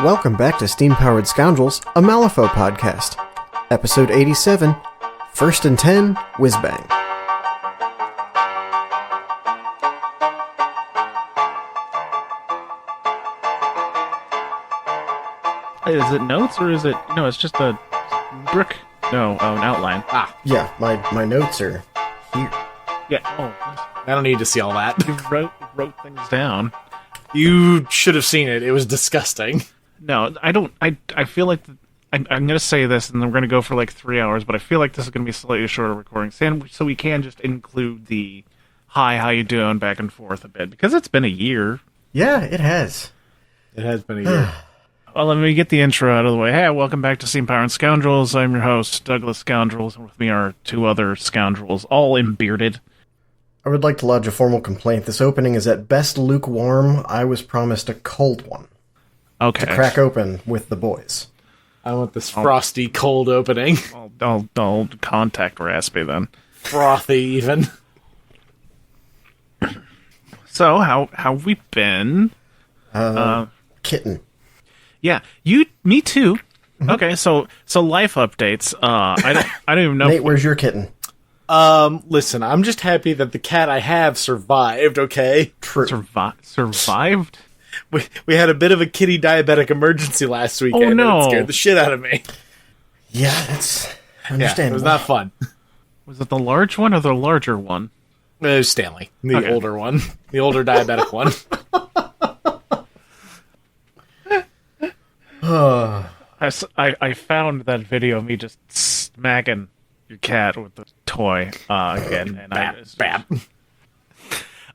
Welcome back to Steam-Powered Scoundrels, a Malifaux podcast. Episode 87, First and 10, Wizz-Bang. Is it notes or is it... No, it's just a brick... No, an outline. Yeah, my notes are here. Yeah, I don't need to see all that. You wrote things down. You should have seen it. It was disgusting. No, I don't... I feel like... I'm going to say this, and then we're going to go for like 3 hours, but I feel like this is going to be a slightly shorter recording, so we can just include the hi, how you doing, back and forth a bit, because it's been a year. Yeah, it has. It has been a year. Well, let me get the intro out of the way. Hey, welcome back to Steam-Powered Scoundrels. I'm your host, Douglas Scoundrels, and with me are two other scoundrels, all embearded. I would like to lodge a formal complaint. This opening is at best lukewarm. I was promised a cold one. Okay. To crack open with the boys. I want this frosty, cold opening. I'll contact Raspy then. Frothy, even. So, how have we been? Kitten. Yeah, me too. Mm-hmm. Okay, so life updates. I don't even know. Nate, where's your kitten? Listen, I'm just happy that the cat I have survived, okay? True. Survived? We had a bit of a kitty diabetic emergency last weekend. Oh, no. And it scared the shit out of me. Yeah, that's understandable. Yeah, it was not fun. Was it the large one or the larger one? It was Stanley, the older one. The older diabetic one. I found that video of me just smacking your cat with the toy again. And bad.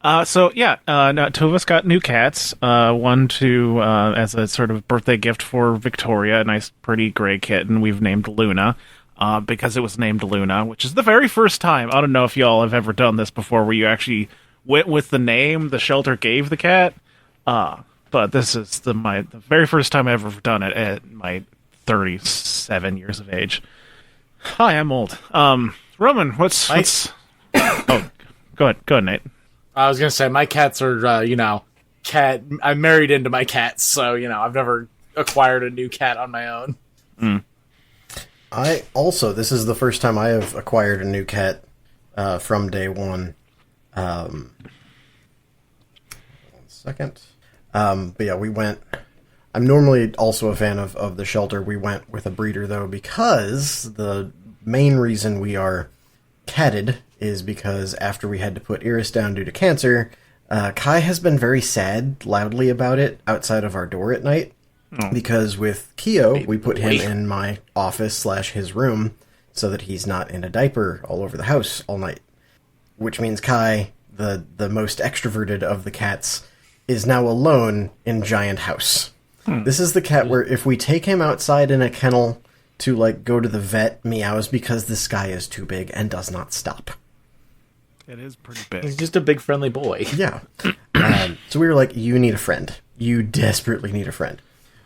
No, two of us got new cats. One to as a sort of birthday gift for Victoria, a nice, pretty gray kitten. We've named Luna because it was named Luna, which is the very first time. I don't know if y'all have ever done this before, where you actually went with the name the shelter gave the cat. But this is the very first time I've ever done it at my 37 years of age. Hi, I'm old. Roman, what's Oh, go ahead, Nate. I was gonna say my cats are, cat. I'm married into my cats, so I've never acquired a new cat on my own. Mm. This is the first time I have acquired a new cat from day one. 1 second. But yeah, we went. I'm normally also a fan of the shelter. We went with a breeder though, because the main reason we are catted is because after we had to put Iris down due to cancer, Kai has been very sad loudly about it outside of our door at night. Oh. Because with Keo, we put him in my office / his room so that he's not in a diaper all over the house all night. Which means Kai, the most extroverted of the cats, is now alone in giant house. This is the cat where if we take him outside in a kennel to go to the vet, meows because the sky is too big and does not stop. It is pretty big. He's just a big friendly boy. Yeah. So we were like, you need a friend. You desperately need a friend.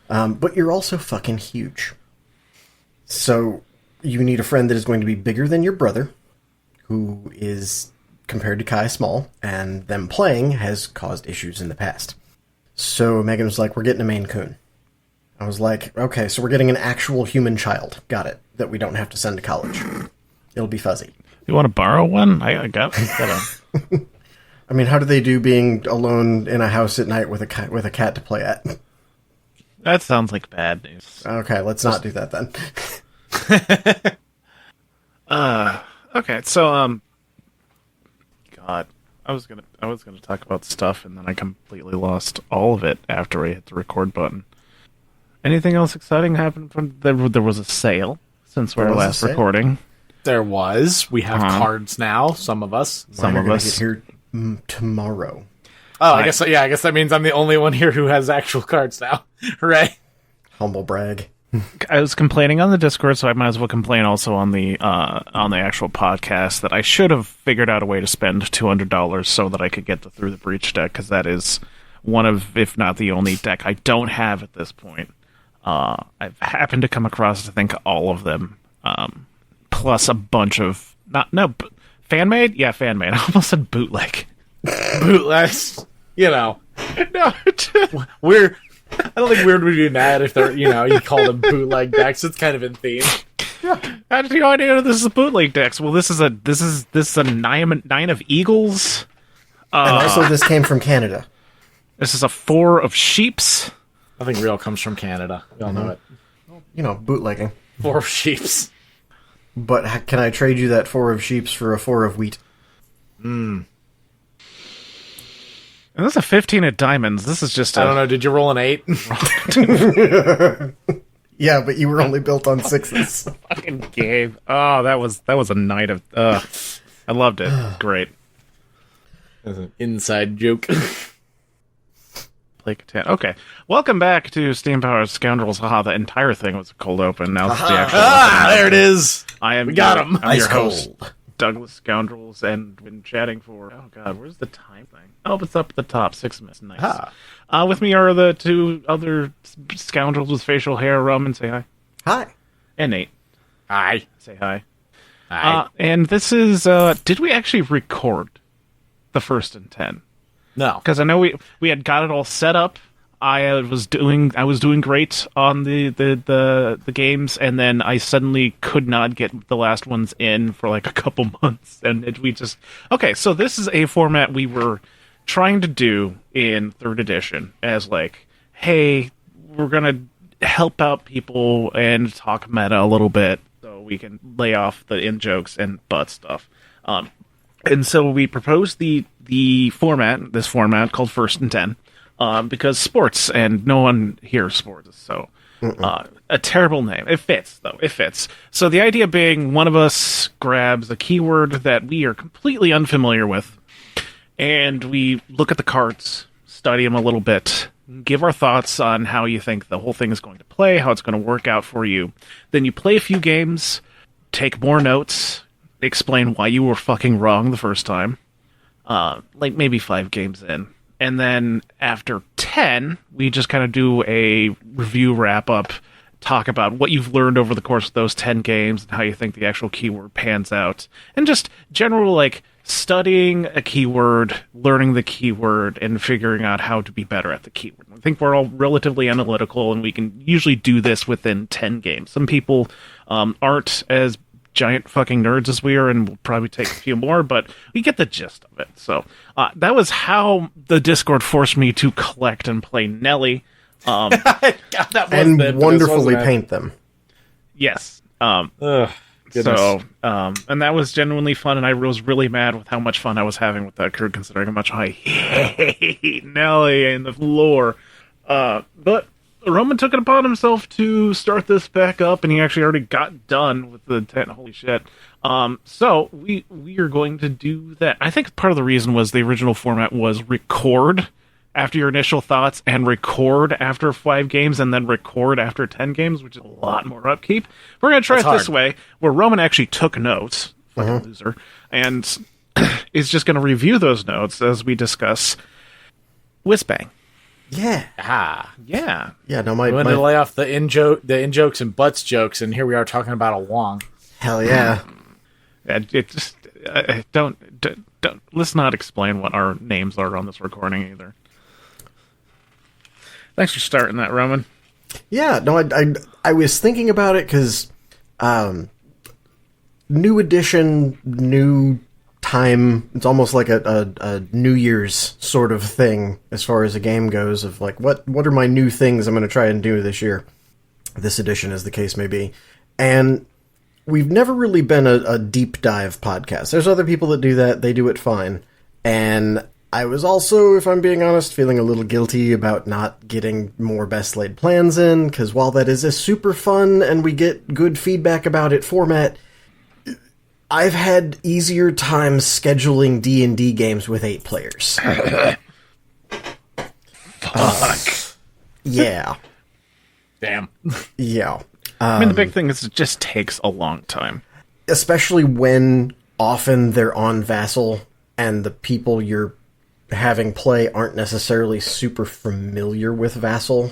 But you're also fucking huge. So you need a friend that is going to be bigger than your brother, who is, compared to Kai, small, and them playing has caused issues in the past. So Megan was like, we're getting a Maine Coon. I was like, okay, so we're getting an actual human child. Got it. That we don't have to send to college. It'll be fuzzy. You want to borrow one? I got a... I mean, how do they do being alone in a house at night with a cat to play at? That sounds like bad news. Okay, let's not do that then. Okay, so God, I was gonna talk about stuff, and then I completely lost all of it after I hit the record button. Anything else exciting happened from there? There was a sale since our last recording. There was. We have cards now. Some of us. Some of us get here tomorrow. Oh, I guess that means I'm the only one here who has actual cards now. Hooray! Humble brag. I was complaining on the Discord, so I might as well complain also on the actual podcast that I should have figured out a way to spend $200 so that I could get Through the Breach deck, because that is one of, if not the only deck I don't have at this point. I've happened to come across, I think, all of them, plus a bunch of fan made. Yeah, fan made. I almost said bootleg. Bootlegs. No, I don't think Weird would be mad if they're, you call them bootleg decks. It's kind of in theme. How did you idea this is a bootleg decks? Well, this is a nine of eagles. And also, this came from Canada. This is a 4 of sheeps. Nothing real comes from Canada. We all know it. Bootlegging. 4 of sheeps. But can I trade you that 4 of sheeps for a 4 of wheat? And this is a 15 of diamonds. This is just I don't know. Did you roll an 8? Yeah, but you were only built on 6s. Fucking Gabe. Oh, that was a night of... I loved it. Great. That's an inside joke. Play Catan. Okay. Welcome back to Steam Powered Scoundrels. Haha, the entire thing was a cold open. Now it's the actual open. There it is. We got him. I'm your Ice host, cold. Douglas Scoundrels, and been chatting for... Oh, God, where's the time thing? Oh, it's up at the top. 6 minutes. Nice. With me are the 2 other scoundrels with facial hair. Roman, say hi. Hi. And Nate. Hi. Say hi. Hi. And this is... did we actually record the first and 10? No. Because I know we had got it all set up. I was doing great on the games, and then I suddenly could not get the last ones in for like a couple months, and okay. So this is a format we were trying to do in 3rd edition as like, hey, we're gonna help out people and talk meta a little bit, so we can lay off the in jokes and butt stuff. And so we proposed this format called First and 10, because sports, and no one here sports, so a terrible name. It fits, though. It fits. So the idea being one of us grabs a keyword that we are completely unfamiliar with, and we look at the cards, study them a little bit, give our thoughts on how you think the whole thing is going to play, how it's going to work out for you. Then you play a few games, take more notes, explain why you were fucking wrong the first time, like maybe 5 games in. And then after 10, we just kind of do a review wrap-up, talk about what you've learned over the course of those 10 games and how you think the actual keyword pans out. And just general, like, studying a keyword, learning the keyword, and figuring out how to be better at the keyword. I think we're all relatively analytical, and we can usually do this within 10 games. Some people aren't as giant fucking nerds as we are, and we'll probably take a few more, but we get the gist of it. So that was how the Discord forced me to collect and play Nelly. God, that was And it, wonderfully paint them. Yes. Goodness. So, and that was genuinely fun, and I was really mad with how much fun I was having with that crew, considering how much I hate Nelly and the lore. But Roman took it upon himself to start this back up, and he actually already got done with the 10. Holy shit. So we are going to do that. I think part of the reason was the original format was record after your initial thoughts and record after 5 games and then record after 10 games, which is a lot more upkeep. We're going to try this way, where Roman actually took notes, fucking loser, and is just going to review those notes as we discuss Wizz-Bang. Yeah. Yeah. Yeah, no, We wanted to lay off the in jokes and butts jokes, and here we are talking about a Wong. Hell yeah. It just don't let's not explain what our names are on this recording either. Thanks for starting that, Roman. Yeah, no, I was thinking about it because new edition, new time. It's almost like a New Year's sort of thing as far as a game goes. Of like, what are my new things I'm going to try and do this year? This edition, as the case may be, and we've never really been a deep dive podcast. There's other people that do that; they do it fine, and I was also, if I'm being honest, feeling a little guilty about not getting more best laid plans in, because while that is a super fun and we get good feedback about it format, I've had easier times scheduling D&D games with 8 players. Fuck. Yeah. Damn. Yeah. I mean, the big thing is it just takes a long time. Especially when often they're on Vassal and the people you're having play aren't necessarily super familiar with Vassal.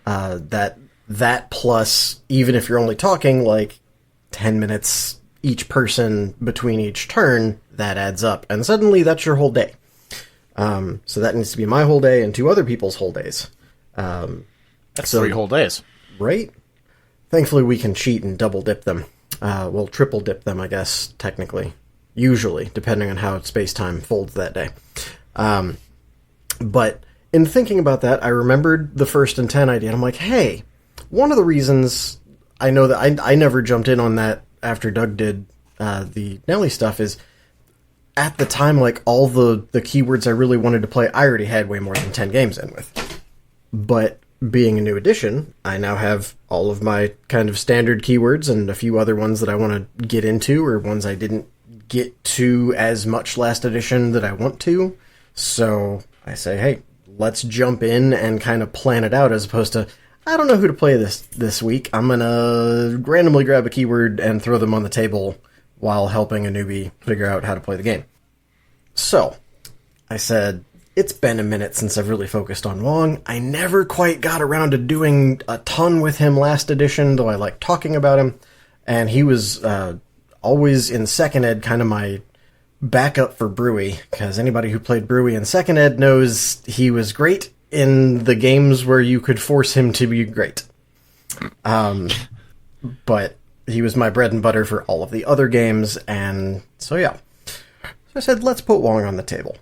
That plus, even if you're only talking like 10 minutes each person between each turn, that adds up. And suddenly that's your whole day. So that needs to be my whole day and 2 other people's whole days. That's So- 3 whole days. Right? Thankfully, we can cheat and double dip them. Well, triple dip them, I guess, technically. Usually, depending on how space-time folds that day. But in thinking about that, I remembered the first and 10 idea, and I'm like, hey, one of the reasons I know that I never jumped in on that after Doug did the Nelly stuff is, at the time, like, all the keywords I really wanted to play, I already had way more than 10 games in with. But being a new edition, I now have all of my kind of standard keywords and a few other ones that I want to get into, or ones I didn't get to as much last edition that I want to. So I say, hey, let's jump in and kind of plan it out, as opposed to, I don't know who to play this week. I'm going to randomly grab a keyword and throw them on the table while helping a newbie figure out how to play the game. So I said, it's been a minute since I've really focused on Wong. I never quite got around to doing a ton with him last edition, though I like talking about him. And he was always in second ed kind of my backup for Brewy, because anybody who played Brewy in second ed knows he was great in the games where you could force him to be great. But he was my bread and butter for all of the other games, and so yeah. So I said, let's put Wong on the table.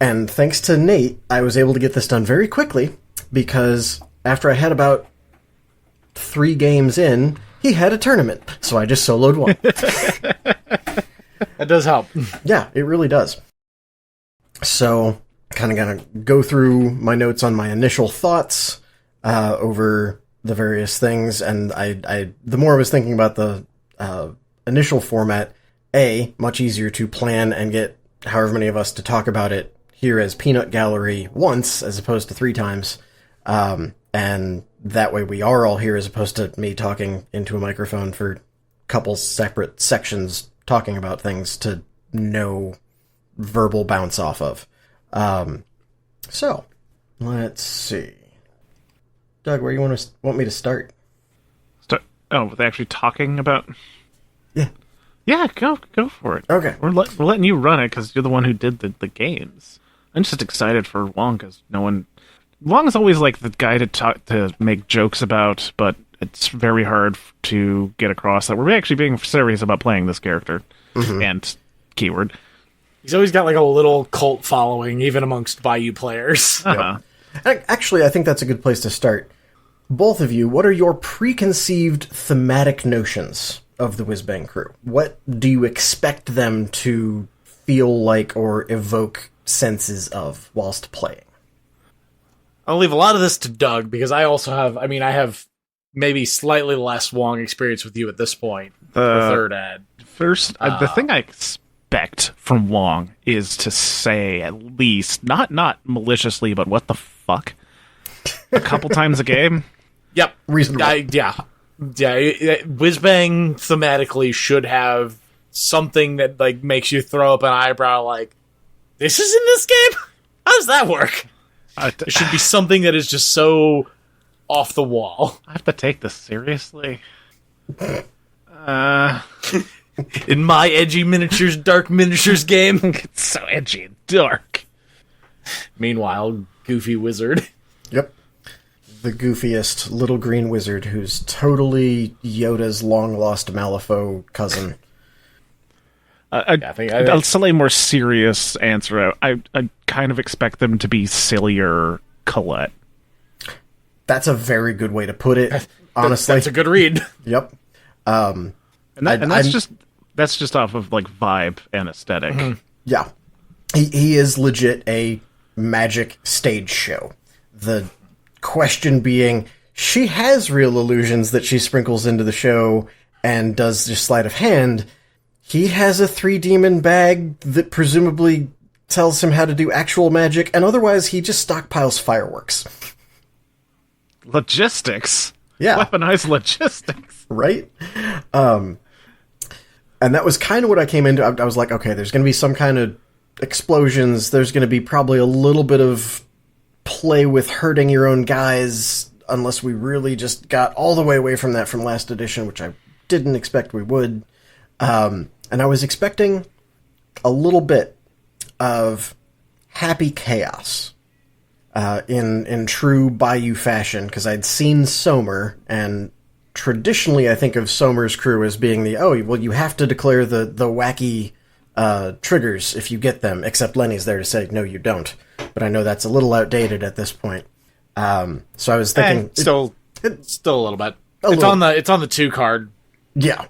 And thanks to Nate, I was able to get this done very quickly, because after I had about 3 games in, he had a tournament, so I just soloed one. That does help. Yeah, it really does. So, kind of gonna go through my notes on my initial thoughts over the various things, and I the more I was thinking about the initial format, much easier to plan and get however many of us to talk about it here as Peanut Gallery once, as opposed to 3 times, and that way we are all here, as opposed to me talking into a microphone for a couple separate sections talking about things to no verbal bounce off of. So, let's see. Doug, where you want me to start? With actually talking about... Yeah. Yeah, go for it. Okay. We're letting you run it, because you're the one who did the games. I'm just excited for Wong, because Wong is always like the guy to make jokes about, but it's very hard to get across that we're actually being serious about playing this character and keyword. He's always got like a little cult following, even amongst Bayou players. Uh-huh. Actually, I think that's a good place to start. Both of you, what are your preconceived thematic notions of the Wizz-Bang crew? What do you expect them to feel like or evoke senses of whilst playing? I'll leave a lot of this to Doug, because I also have, I have maybe slightly less Wong experience with you at this point. For third ed. First, the thing I expect from Wong is to say, at least, not maliciously, but what the fuck, a couple times a game. Yep. Reasonable. Yeah. Wizz-Bang thematically should have something that like makes you throw up an eyebrow, like, this is in this game? How does that work? It should be something that is just so off the wall. I have to take this seriously. In my edgy miniatures, dark miniatures game. It's so edgy and dark. Meanwhile, goofy wizard. Yep. The goofiest little green wizard who's totally Yoda's long-lost Malifaux cousin. I'll say a more serious answer. I kind of expect them to be sillier Colette. That's a very good way to put it, honestly. That's a good read. Yep. And that's just off of like vibe and aesthetic. Mm-hmm. Yeah. He is legit a magic stage show. The question being, she has real illusions that she sprinkles into the show and does just sleight of hand. He has a 3-demon bag that presumably tells him how to do actual magic, and otherwise he just stockpiles fireworks. Logistics. Yeah. Weaponized logistics. Right? And that was kind of what I came into. I was like, okay, there's going to be some kind of explosions. There's going to be probably a little bit of play with hurting your own guys, unless we really just got all the way away from that from last edition, which I didn't expect we would. And I was expecting a little bit of happy chaos. in true Bayou fashion, because I'd seen Somer, and traditionally I think of Somer's crew as being you have to declare the wacky triggers if you get them, except Lenny's there to say, no, you don't. But I know that's a little outdated at this point. So I was thinking... still a little bit. It's on the 2 card. Yeah.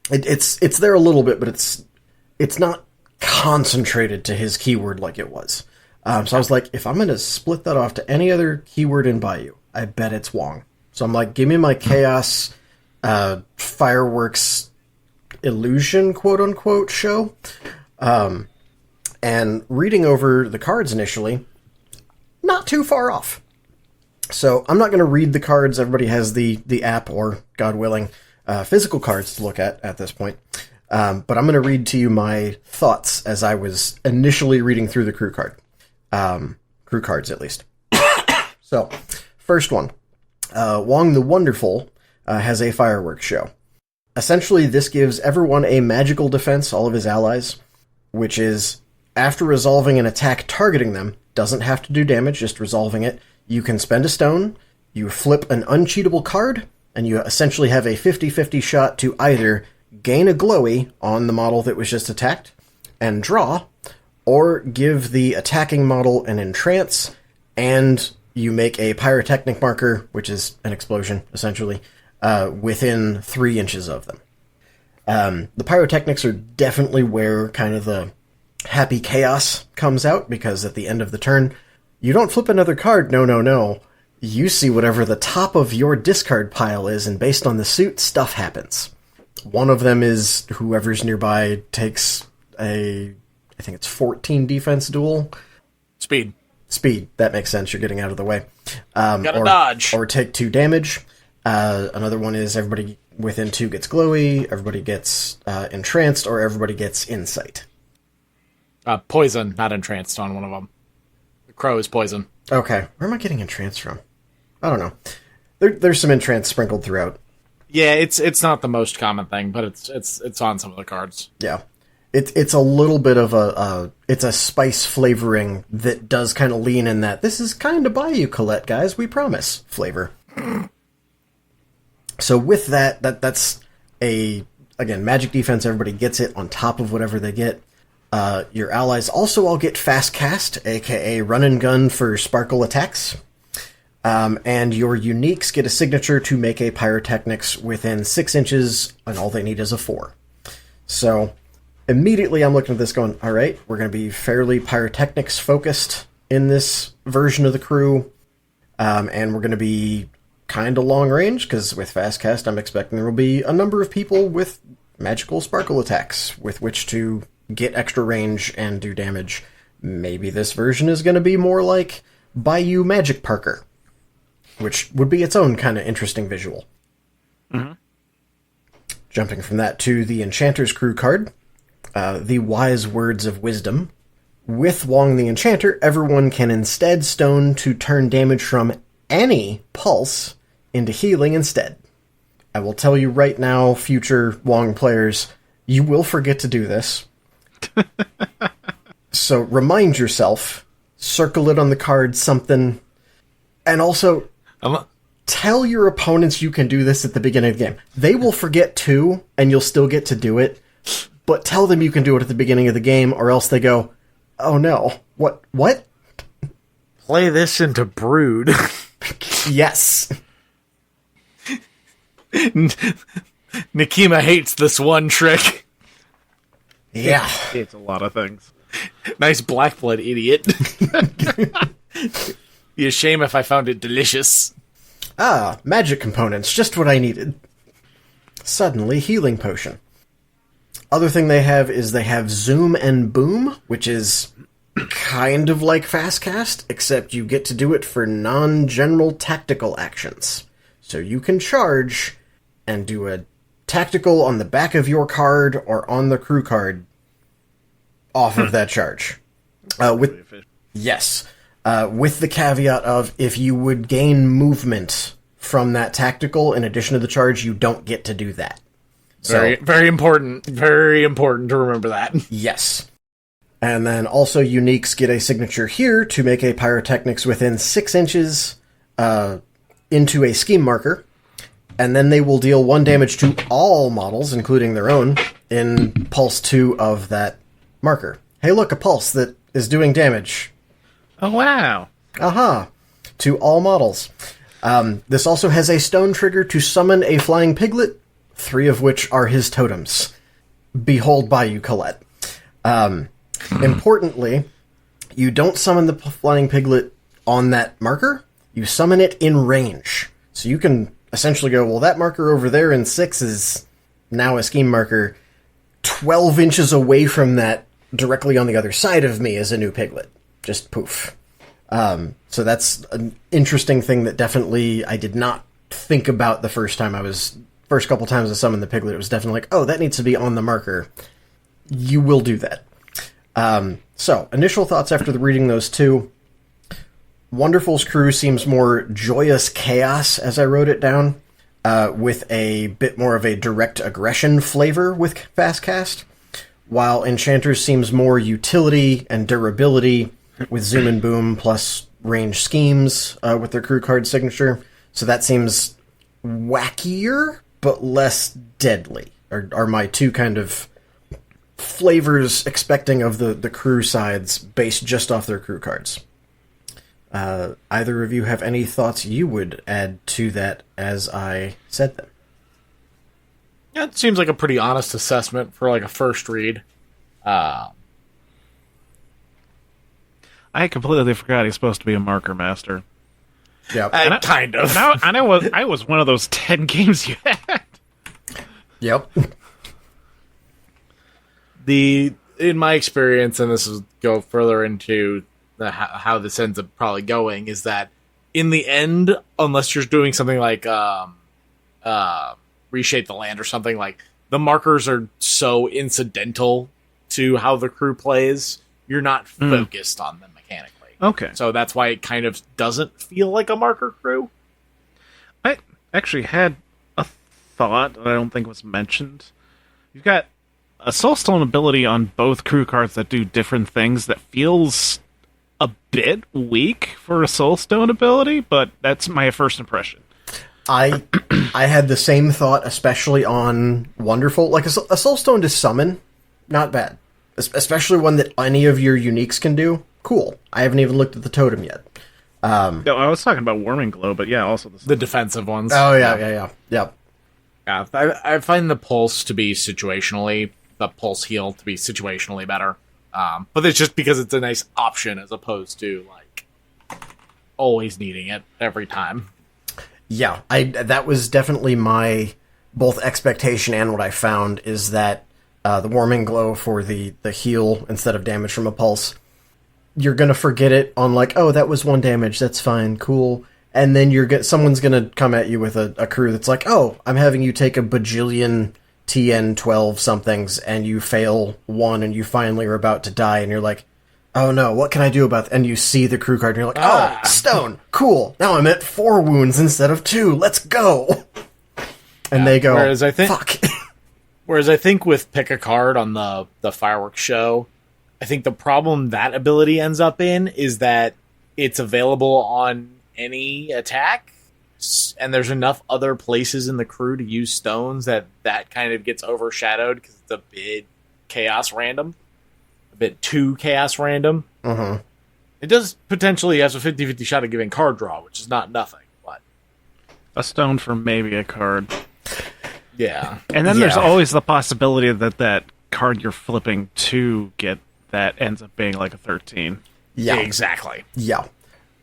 It's there a little bit, but it's not concentrated to his keyword like it was. So I was like, if I'm going to split that off to any other keyword in Bayou, I bet it's Wong. So I'm like, give me my chaos fireworks illusion, quote-unquote, show. And reading over the cards initially, not too far off. So I'm not going to read the cards. Everybody has the app or, God willing, physical cards to look at this point. But I'm going to read to you my thoughts as I was initially reading through the crew cards, at least. So, first one. Wong the Wonderful has a fireworks show. Essentially, this gives everyone a magical defense, all of his allies, which is, after resolving an attack targeting them, doesn't have to do damage, just resolving it, you can spend a stone, you flip an uncheatable card, and you essentially have a 50-50 shot to either gain a glowy on the model that was just attacked, and draw, or give the attacking model an entrance, and you make a pyrotechnic marker, which is an explosion, essentially, within 3 inches of them. The pyrotechnics are definitely where kind of the happy chaos comes out, because at the end of the turn, you don't flip another card, no. You see whatever the top of your discard pile is, and based on the suit, stuff happens. One of them is whoever's nearby takes I think it's 14 defense duel. Speed. That makes sense. You're getting out of the way. Gotta dodge. Or take 2 damage. Another one is everybody within 2 gets glowy, everybody gets entranced, or everybody gets insight. Poison, not entranced on one of them. The crow is poison. Okay. Where am I getting entranced from? I don't know. There's some entrance sprinkled throughout. Yeah, it's not the most common thing, but it's on some of the cards. Yeah. It's a little bit of it's a spice flavoring that does kind of lean in that this is kind of Bayou Colette, guys, we promise flavor. So with that's again, magic defense, everybody gets it on top of whatever they get. Your allies also all get fast cast, aka run and gun for sparkle attacks. And your uniques get a signature to make a pyrotechnics within 6 inches, and all they need is a 4. So immediately I'm looking at this going, all right, we're going to be fairly pyrotechnics focused in this version of the crew. And we're going to be kind of long range, because with fast cast, I'm expecting there will be a number of people with magical sparkle attacks with which to get extra range and do damage. Maybe this version is going to be more like Bayou Magic Parker, which would be its own kind of interesting visual. Mm-hmm. Jumping from that to the Enchanter's Crew card, the Wise Words of Wisdom. With Wong the Enchanter, everyone can instead stone to turn damage from any pulse into healing instead. I will tell you right now, future Wong players, you will forget to do this. So remind yourself, circle it on the card, something, and also tell your opponents you can do this at the beginning of the game. They will forget too, and you'll still get to do it, but tell them you can do it at the beginning of the game, or else they go, oh no, what? Play this into Brood. Yes. Nikima hates this one trick. Yeah. It's a lot of things. Nice black blood, idiot. Be a shame if I found it delicious. Ah, magic components, just what I needed. Suddenly, healing potion. Other thing they have is they have Zoom and Boom, which is kind of like Fast Cast, except you get to do it for non-general tactical actions. So you can charge and do a tactical on the back of your card or on the crew card off of that charge. With the caveat of if you would gain movement from that tactical in addition to the charge, you don't get to do that. So, very important. Very important to remember that. Yes. And then also uniques get a signature here to make a pyrotechnics within 6 inches into a scheme marker. And then they will deal 1 damage to all models, including their own, in pulse 2 of that marker. Hey, look, a pulse that is doing damage. Oh, wow. Aha. To all models. This also has a stone trigger to summon a flying piglet, 3 of which are his totems. Behold Bayou Colette. Importantly, you don't summon the flying piglet on that marker. You summon it in range. So you can essentially go, well, that marker over there in 6 is now a scheme marker. 12 inches away from that, directly on the other side of me, is a new piglet. Just poof. So that's an interesting thing that definitely I did not think about the first couple times I summoned the piglet. It was definitely like, oh, that needs to be on the marker. You will do that. So, initial thoughts after reading those two. Wonderful's crew seems more joyous chaos, as I wrote it down, with a bit more of a direct aggression flavor with fast cast, while Enchanter's seems more utility and durability with zoom and boom plus range schemes with their crew card signature. So that seems wackier, but less deadly, are my two kind of flavors expecting of the crew sides based just off their crew cards. Either of you have any thoughts you would add to that as I said them? Yeah, it seems like a pretty honest assessment for like a first read. I completely forgot he's supposed to be a marker master. Yeah, kind of. I was one of those 10 games you had. Yep. In my experience, and this will go further into how this ends up probably going, is that in the end, unless you're doing something like reshape the land or something, like the markers are so incidental to how the crew plays, you're not focused on them mechanically. Okay. So that's why it kind of doesn't feel like a marker crew. I actually had a thought that I don't think was mentioned. You've got a Soulstone ability on both crew cards that do different things that feels a bit weak for a Soulstone ability, but that's my first impression. I had the same thought, especially on Wonderful. Like a Soulstone to summon, not bad. Especially one that any of your uniques can do. Cool. I haven't even looked at the totem yet. No, I was talking about Warming Glow, but yeah, also the defensive ones. Oh, yeah. Yeah, I find the pulse to be situationally, the pulse heal to be situationally better. But it's just because it's a nice option as opposed to, like, always needing it every time. Yeah, that was definitely my both expectation and what I found is that the Warming Glow for the heal instead of damage from a pulse, you're going to forget it on like, oh, that was 1 damage, that's fine, cool. And then someone's going to come at you with a crew that's like, oh, I'm having you take a bajillion TN 12 somethings and you fail 1 and you finally are about to die and you're like, oh no, what can I do about that? And you see the crew card and you're like, oh, stone, cool. Now I'm at 4 wounds instead of 2. Let's go. And they go, fuck. Whereas I think with pick a card on the fireworks show, I think the problem that ability ends up in is that it's available on any attack, and there's enough other places in the crew to use stones that kind of gets overshadowed because it's a bit chaos random. A bit too chaos random. Uh-huh. It does potentially have a 50-50 shot of giving card draw, which is not nothing, but a stone for maybe a card. Yeah. And then there's always the possibility that card you're flipping to get that ends up being like a 13. Yeah. Exactly. Yeah.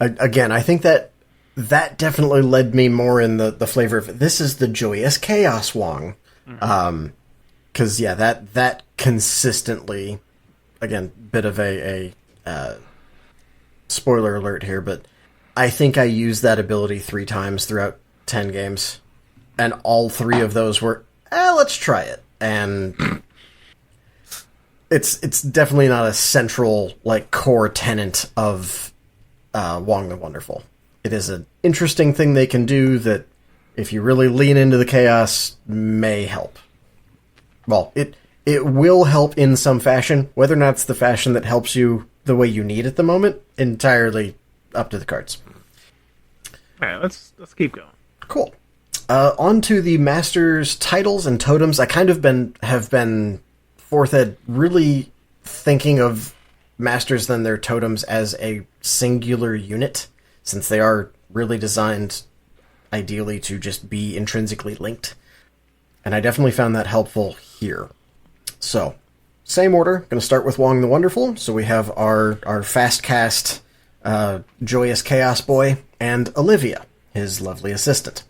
Again, I think that definitely led me more in the flavor of this is the joyous chaos Wong. Mm-hmm. 'Cause that consistently, again, bit of a spoiler alert here, but I think I used that ability 3 times throughout 10 games. And all 3 of those were, let's try it. And it's definitely not a central, like, core tenet of Wong the Wonderful. It is an interesting thing they can do that, if you really lean into the chaos, may help. Well, it will help in some fashion. Whether or not it's the fashion that helps you the way you need at the moment, entirely up to the cards. All right, let's keep going. Cool. On to the Masters titles and totems. I kind of have been fourth ed really thinking of Masters than their totems as a singular unit, since they are really designed ideally to just be intrinsically linked. And I definitely found that helpful here. So, same order. Going to start with Wong the Wonderful. So we have our fast cast Joyous Chaos Boy and Olivia, his lovely assistant.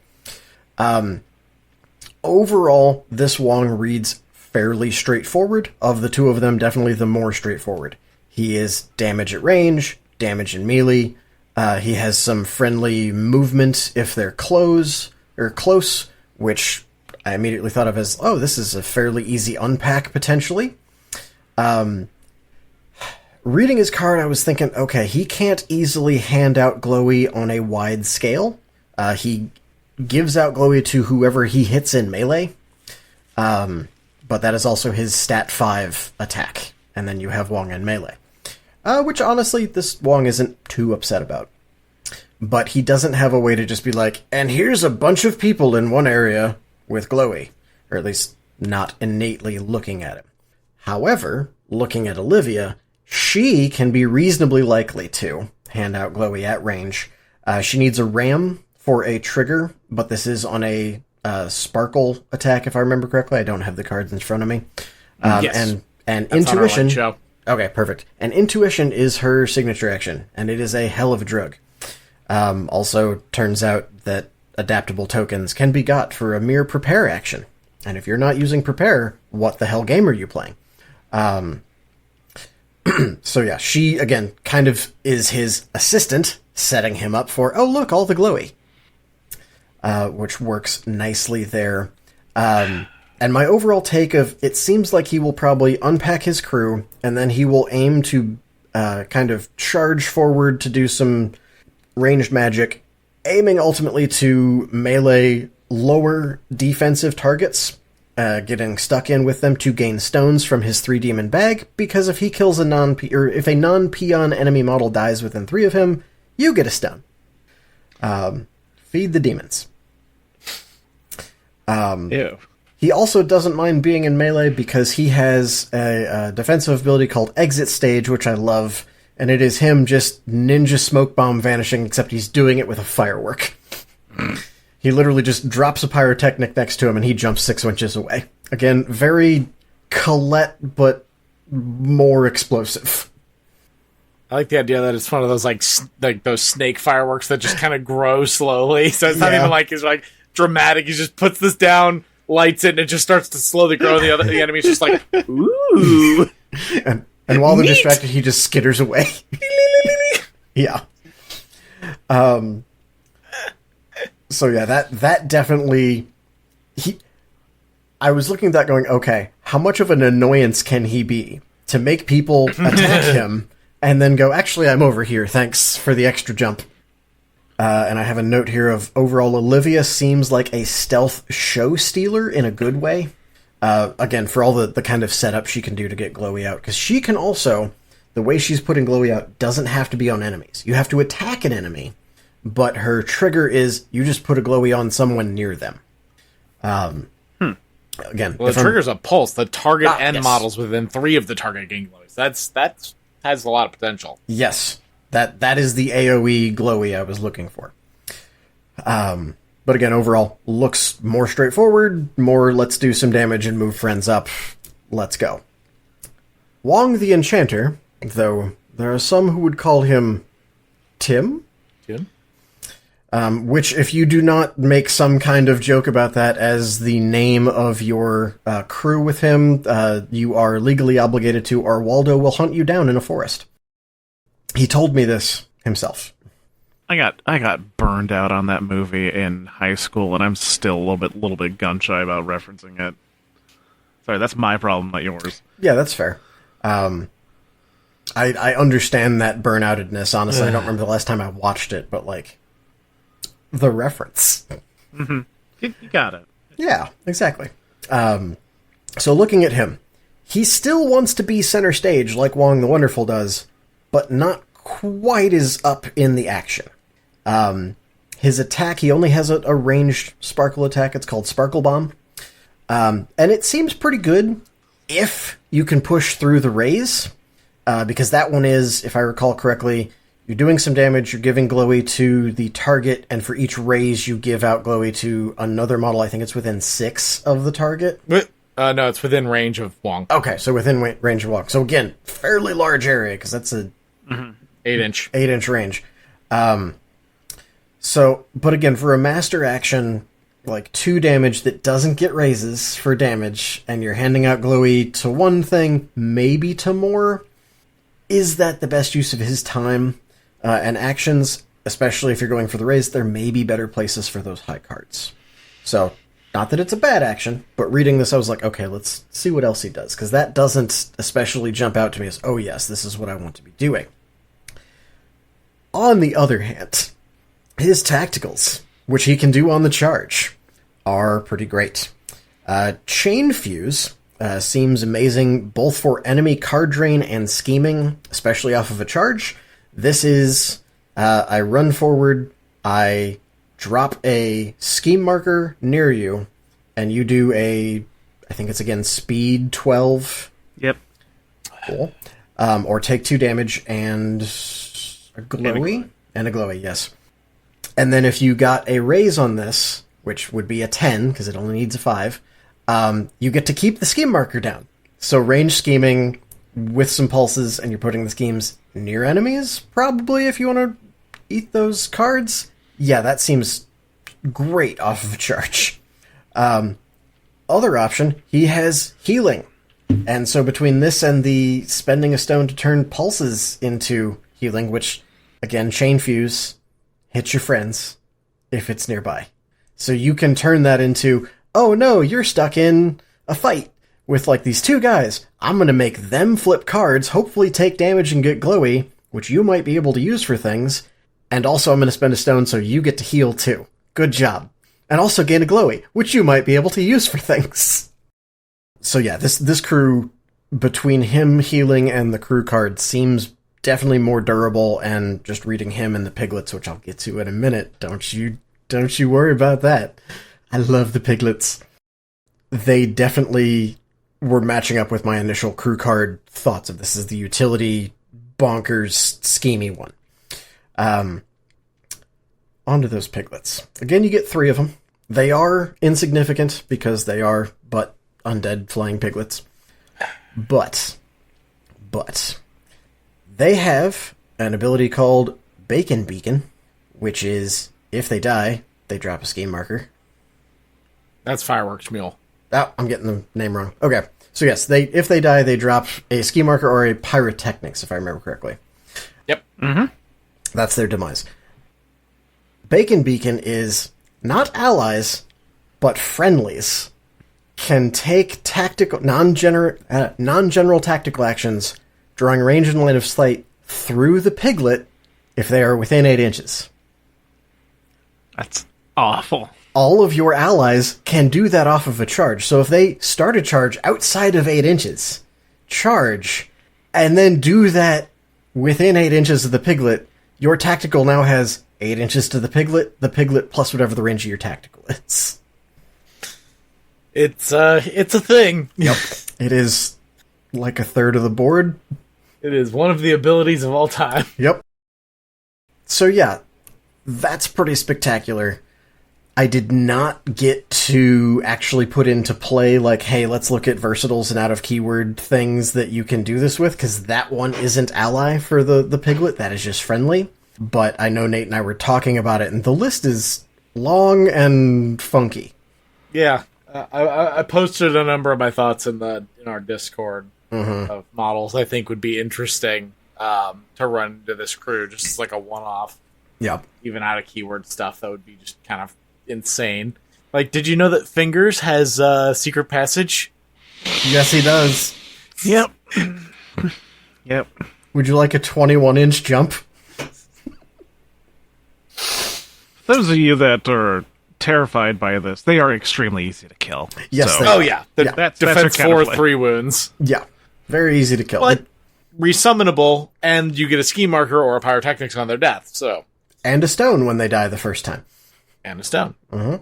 Overall, this Wong reads fairly straightforward. Of the two of them, definitely the more straightforward. He is damage at range, damage in melee. He has some friendly movement if they're close, which I immediately thought of as, oh, this is a fairly easy unpack, potentially. Reading his card, I was thinking, okay, he can't easily hand out glowy on a wide scale. He gives out glowy to whoever he hits in melee. But that is also his stat 5 attack. And then you have Wong in melee. Which, honestly, this Wong isn't too upset about. But he doesn't have a way to just be like, and here's a bunch of people in one area with glowy. Or at least not innately looking at him. However, looking at Olivia, she can be reasonably likely to hand out glowy at range. She needs a ram for a trigger, but this is on a sparkle attack, if I remember correctly. I don't have the cards in front of me. Yes. And That's intuition. on our light show. Okay, perfect. And intuition is her signature action, and it is a hell of a drug. Also, turns out that adaptable tokens can be got for a mere prepare action. And if you're not using prepare, what the hell game are you playing? So yeah, she, again, kind of is his assistant, setting him up for, oh look, all the glowy. Which works nicely there. And my overall take of, it seems like he will probably unpack his crew, and then he will aim to kind of charge forward to do some ranged magic, aiming ultimately to melee lower defensive targets, getting stuck in with them to gain stones from his 3 demon bag, because if he kills if a non-peon enemy model dies within 3 of him, you get a stone. Feed the demons. Ew. He also doesn't mind being in melee because he has a defensive ability called Exit Stage, which I love, and it is him just ninja smoke bomb vanishing, except he's doing it with a firework. He literally just drops a pyrotechnic next to him and he jumps 6 inches away. Again, very Colette, but more explosive. I like the idea that it's one of those like those snake fireworks that just kind of grow slowly. So it's not even like it's like dramatic. He just puts this down, lights it, and it just starts to slowly grow. And the enemy's just like, ooh. And while they're distracted, he just skitters away. Yeah. So yeah, that definitely. I was looking at that going, okay, how much of an annoyance can he be to make people attack him and then go, actually, I'm over here, thanks for the extra jump. And I have a note here of, overall, Olivia seems like a stealth show stealer in a good way. Again, for all the kind of setup she can do to get glowy out. Because she can also, the way she's putting glowy out doesn't have to be on enemies. You have to attack an enemy, but her trigger is, you just put a glowy on someone near them. Again, well, the trigger's a pulse. The target and yes. models within 3 of the target gain glows. That has a lot of potential. Yes. That is the AoE glowy I was looking for. But again, overall, looks more straightforward, more let's do some damage and move friends up. Let's go. Wong the Enchanter, though there are some who would call him Tim? Tim? Which, if you do not make some kind of joke about that as the name of your crew with him, you are legally obligated to, or Waldo will hunt you down in a forest. He told me this himself. I got burned out on that movie in high school, and I'm still a little bit gun shy about referencing it. Sorry, that's my problem, not yours. Yeah, that's fair. I understand that burnoutedness. Honestly, I don't remember the last time I watched it, but like the reference. Mm-hmm. You got it. Yeah, exactly. So looking at him, he still wants to be center stage like Wong the Wonderful does, but not quite as up in the action. His attack, he only has a ranged sparkle attack. It's called Sparkle Bomb. And it seems pretty good if you can push through the rays, because that one is, if I recall correctly, you're doing some damage, you're giving glowy to the target, and for each raise you give out glowy to another model. I think it's within 6 of the target. No, it's within range of Wong. Okay, so within range of Wong. So again, fairly large area, because that's a 8-inch. 8-inch range. But again, for a master action, like 2 damage that doesn't get raises for damage, and you're handing out glowy to one thing, maybe to more, is that the best use of his time? And actions, especially if you're going for the raise, there may be better places for those high cards. So, not that it's a bad action, but reading this I was like, okay, let's see what else he does, because that doesn't especially jump out to me as, oh yes, this is what I want to be doing. On the other hand, his tacticals, which he can do on the charge, are pretty great. Chain Fuse seems amazing both for enemy card drain and scheming, especially off of a charge. This is, I run forward, I drop a scheme marker near you, and you do I think it's again speed 12. Yep. Cool. Or take 2 damage and a glowy. And a glowy, yes. And then if you got a raise on this, which would be a 10, because it only needs a 5, you get to keep the scheme marker down. So range scheming with some pulses, and you're putting the schemes near enemies, probably, if you want to eat those cards. Yeah, that seems great off of a charge. Other option, he has healing. And so between this and the spending a stone to turn pulses into healing, which, again, Chain Fuse, hit your friends if it's nearby. So you can turn that into, oh no, you're stuck in a fight with like these 2 guys. I'm going to make them flip cards, hopefully take damage and get glowy, which you might be able to use for things. And also I'm going to spend a stone so you get to heal too. Good job. And also gain a glowy, which you might be able to use for things. So yeah, this crew, between him healing and the crew card, seems definitely more durable, and just reading him and the piglets, which I'll get to in a minute, don't you worry about that. I love the piglets. They definitely were matching up with my initial crew card thoughts of this as the utility, bonkers, schemy one. Onto those piglets. Again, you get 3 of them. They are insignificant because they are but undead flying piglets. But they have an ability called Bacon Beacon, which is, if they die, they drop a scheme marker. That's Fireworks Mule. Oh, I'm getting the name wrong. Okay. So yes, if they die, they drop a scheme marker or a pyrotechnics, if I remember correctly. Yep. Mm-hmm. That's their demise. Bacon Beacon is not allies, but friendlies. Can take tactical, non-general tactical actions, drawing range and line of sight through the piglet if they are within 8 inches. That's awful. All of your allies can do that off of a charge. So if they start a charge outside of 8 inches, charge, and then do that within 8 inches of the piglet, your tactical now has 8 inches to the piglet plus whatever the range of your tactical is. It's a thing. Yep. It is like a third of the board. It is one of the abilities of all time. Yep. So yeah, that's pretty spectacular. I did not get to actually put into play, like, hey, let's look at versatiles and out-of-keyword things that you can do this with, because that one isn't ally for the piglet. That is just friendly. But I know Nate and I were talking about it, and the list is long and funky. Yeah. I posted a number of my thoughts in our Discord of models I think would be interesting to run into this crew, just as like a one-off. Yep. Even out of keyword stuff that would be just kind of insane. Like, did you know that Fingers has secret passage? Yes, he does. Yep. Yep. Would you like a 21-inch jump? Those of you that are terrified by this. They are extremely easy to kill. Yes, so, they are. Oh yeah, the That's defense your 4, counterplay. 3 wounds. Yeah, very easy to kill. But resummonable, and you get a ski marker or a pyrotechnics on their death. So And a stone when they die the first time. and a stone,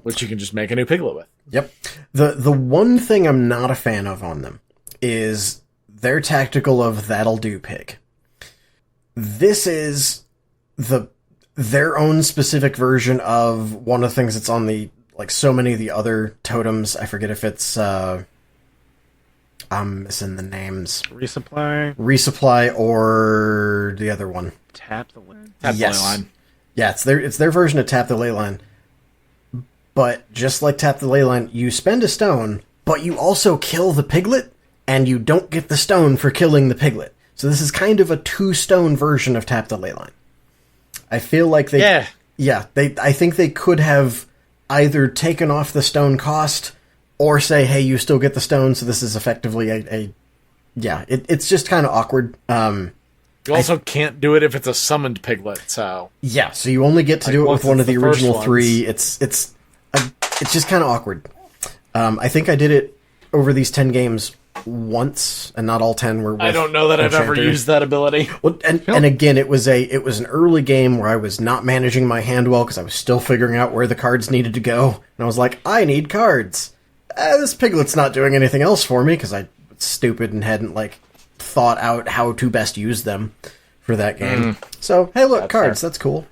which you can just make a new piglet with. Yep. The one thing I'm not a fan of on them is their tactical of that'll do pig. This is their own specific version of one of the things that's on the, like, so many of the other totems. I forget if it's I'm missing the names. Resupply or the other one. Tap the ley Yes. line. Yeah, it's their version of Tap the Ley Line. But just like Tap the Ley Line, you spend a stone, but you also kill the piglet, and you don't get the stone for killing the piglet. So this is kind of a 2-stone version of Tap the Ley Line. I feel like they... Yeah, I think they could have either taken off the stone cost, or say, hey, you still get the stone, so this is effectively it's just kind of awkward. You also can't do it if it's a summoned piglet, so... Yeah, so you only get to do it with one of the original 3. It's just kind of awkward. I think I did it over these 10 games once, and not all 10 were with I don't know that I've ever Enchanter. used that ability. Well, and again, it was an early game where I was not managing my hand well because I was still figuring out where the cards needed to go, and I was like, I need cards. This piglet's not doing anything else for me because I was stupid and hadn't thought out how to best use them for that game. So, hey, look, cards. Fair. That's cool.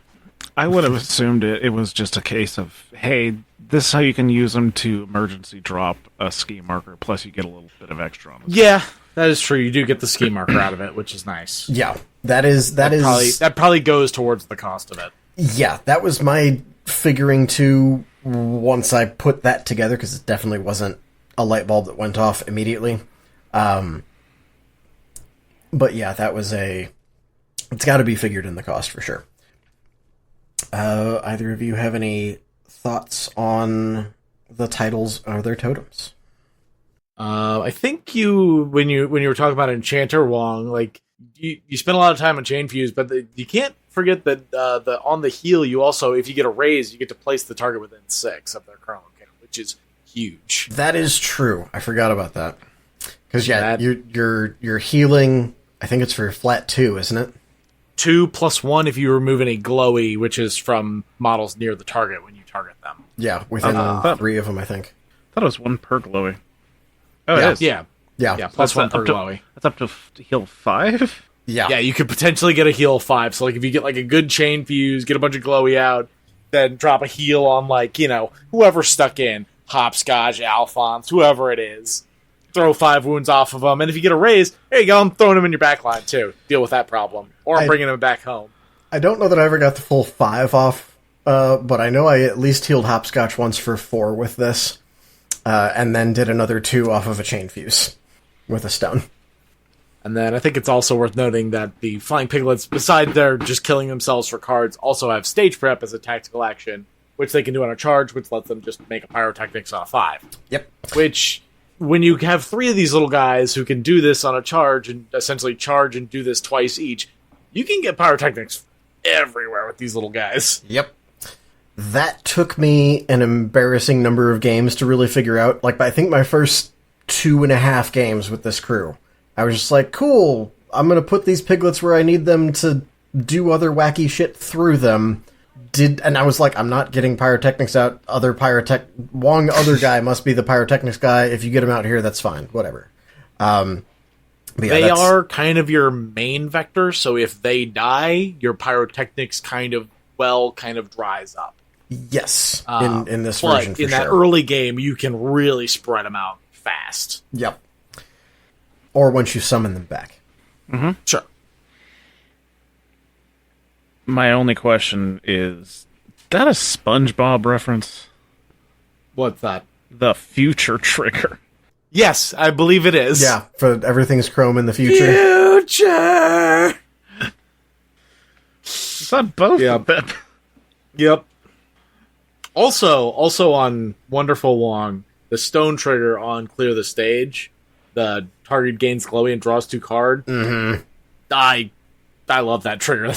I would have assumed it was just a case of, hey, this is how you can use them to emergency drop a ski marker, plus you get a little bit of extra on it. Yeah, that is true. You do get the ski marker out of it, which is nice. Yeah, that probably goes towards the cost of it. Yeah, that was my figuring too once I put that together, because it definitely wasn't a light bulb that went off immediately. But yeah, that was it's got to be figured in the cost for sure. Either of you have any thoughts on the titles or their totems? I think when you were talking about Enchanter, Wong, you spend a lot of time on Chain Fuse, but you can't forget that on the heal, you also, if you get a raise, you get to place the target within 6 of their current location, which is huge. That is true. I forgot about that. Because you're healing. I think it's for flat 2, isn't it? 2 + 1 if you remove any glowy, which is from models near the target when you target them. Yeah, within 3 of them, I think. I thought it was 1 per glowy. Oh, yeah. it is. Yeah, +1 per glowy. That's up to heal 5? Yeah, you could potentially get a heal 5. So, if you get a good Chain Fuse, get a bunch of glowy out, then drop a heal on whoever's stuck in, Hopscotch, Alphonse, whoever it is. Throw 5 wounds off of them, and if you get a raise, there you go, I'm throwing them in your back line, too. Deal with that problem. Or I'm bringing them back home. I don't know that I ever got the full 5 off, but I know I at least healed Hopscotch once for 4 with this, and then did another 2 off of a Chain Fuse with a stone. And then I think it's also worth noting that the Flying Piglets, besides their just killing themselves for cards, also have Stage Prep as a tactical action, which they can do on a charge, which lets them just make a Pyrotechnics on a 5. Yep. Which... when you have 3 of these little guys who can do this on a charge and essentially charge and do this twice each, you can get pyrotechnics everywhere with these little guys. Yep. That took me an embarrassing number of games to really figure out. I think my first 2.5 games with this crew, I was just like, cool, I'm going to put these piglets where I need them to do other wacky shit through them. And I was like, I'm not getting pyrotechnics out. Wong, other guy must be the pyrotechnics guy. If you get him out here, that's fine. Whatever. They are kind of your main vector, so if they die, your pyrotechnics kind of dries up. Yes, in this but version, for in that sure. early game, you can really spread them out fast. Yep. Or once you summon them back. Mm-hmm. Sure. My only question is that a SpongeBob reference? What's that? The future trigger. Yes, I believe it is. Yeah, for everything's chrome in the future. Future! It's on both of them. Yep. Also on Wonderful Wong, the stone trigger on Clear the Stage, the target gains glowy and draws 2 cards. Mm-hmm. I love that trigger.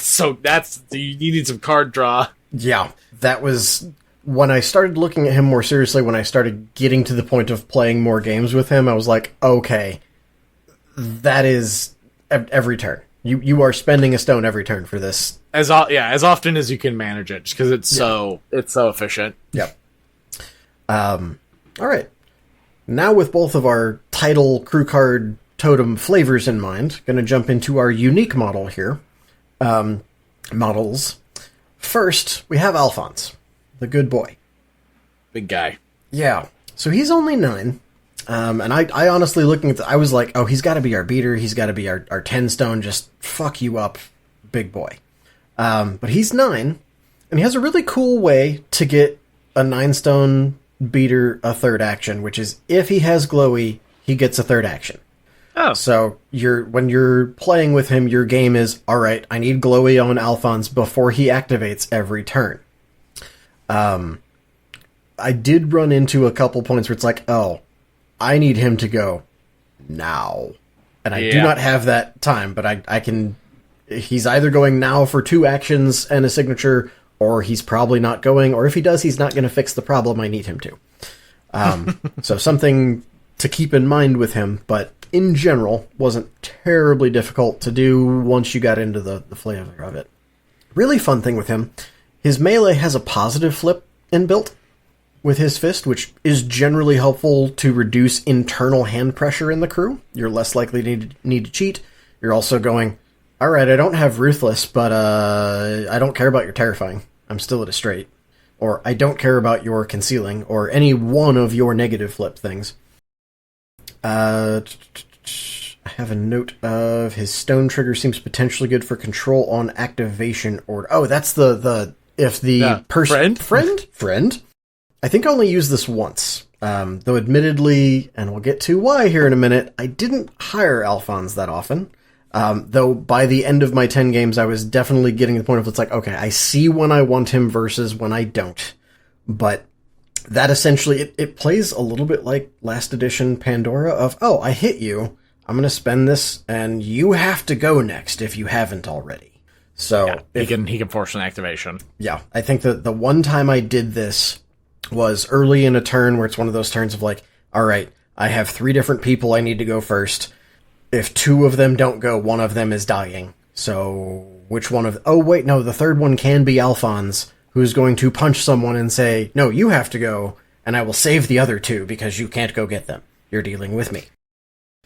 You need some card draw. Yeah, that was when I started looking at him more seriously, when I started getting to the point of playing more games with him, I was like, okay, that is every turn. You are spending a stone every turn for this. As often as you can manage it, just because it's so efficient. Yep. All right. Now with both of our title crew card totem flavors in mind, going to jump into our unique model here. Models. First, we have Alphonse, the good boy. Big guy. Yeah. So he's only 9. And I honestly, looking at I was like, oh, he's got to be our beater. He's got to be our 10 stone. Just fuck you up, big boy. But he's 9, and he has a really cool way to get a 9 stone beater a third action, which is if he has glowy, he gets a third action. Oh. So when you're playing with him, your game is, all right, I need glowy on Alphonse before he activates every turn. I did run into a couple points where it's like, oh, I need him to go now. And I do not have that time, but I can... He's either going now for 2 actions and a signature, or he's probably not going, or if he does, he's not going to fix the problem I need him to. So something to keep in mind with him, but in general, wasn't terribly difficult to do once you got into the flavor of it. Really fun thing with him, his melee has a positive flip inbuilt with his fist, which is generally helpful to reduce internal hand pressure in the crew. You're less likely to need to cheat. You're also going, all right, I don't have Ruthless, but I don't care about your Terrifying. I'm still at a straight. Or I don't care about your Concealing, or any one of your negative flip things. I have a note of his Stone Trigger seems potentially good for control on activation order. Oh, that's the if the person... Friend? I think I only used this once. Though admittedly, and we'll get to why here in a minute, I didn't hire Alphonse that often. Though by the end of my 10 games, I was definitely getting to the point of it's like, okay, I see when I want him versus when I don't. But that essentially, it plays a little bit like last edition Pandora of, oh, I hit you, I'm going to spend this, and you have to go next if you haven't already. So he can force an activation. Yeah, I think that the one time I did this was early in a turn where it's one of those turns of like, all right, I have 3 different people I need to go first. If 2 of them don't go, one of them is dying. So which one of... Oh, wait, no, the third one can be Alphonse, who's going to punch someone and say, no, you have to go, and I will save the other 2 because you can't go get them. You're dealing with me.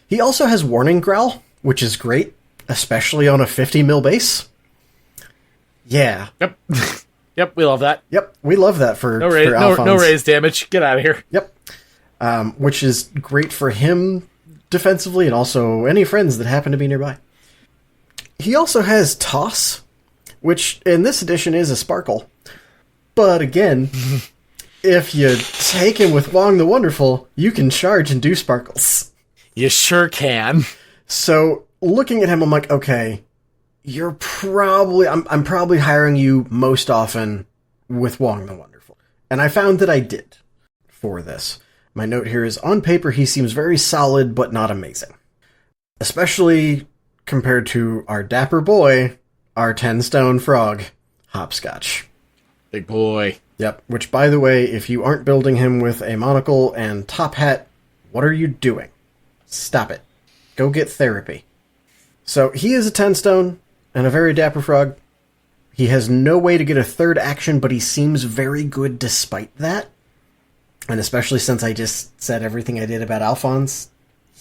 He also has Warning Growl, which is great, especially on a 50 mil base. Yeah. Yep. Yep, we love that. Yep, we love that for Alphonse. No raise damage. Get out of here. Yep. Which is great for him defensively and also any friends that happen to be nearby. He also has Toss, which in this edition is a sparkle. But again, if you take him with Wong the Wonderful, you can charge and do sparkles. You sure can. So looking at him, I'm like, okay, you're probably... I'm probably hiring you most often with Wong the Wonderful. And I found that I did for this. My note here is, on paper, he seems very solid, but not amazing. Especially compared to our dapper boy, our 10-stone frog, Hopscotch. Big boy. Yep, which, by the way, if you aren't building him with a monocle and top hat, what are you doing? Stop it. Go get therapy. So, he is a 10-stone, and a very dapper frog. He has no way to get a third action, but he seems very good despite that. And especially since I just said everything I did about Alphonse,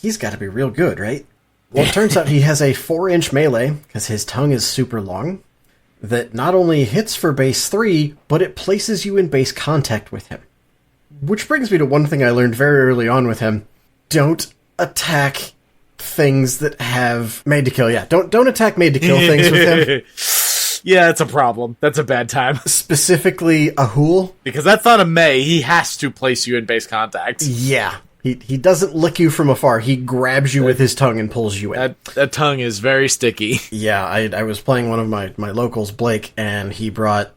he's got to be real good, right? Well, it turns out he has a 4-inch melee, because his tongue is super long, that not only hits for base 3, but it places you in base contact with him. Which brings me to one thing I learned very early on with him. Don't attack things that have made to kill. Yeah, don't attack made to kill things with him. Yeah, it's a problem. That's a bad time. Specifically a Hool. Because that's not a May. He has to place you in base contact. Yeah. He doesn't lick you from afar. He grabs you with his tongue and pulls you in. That tongue is very sticky. Yeah, I was playing one of my locals, Blake, and he brought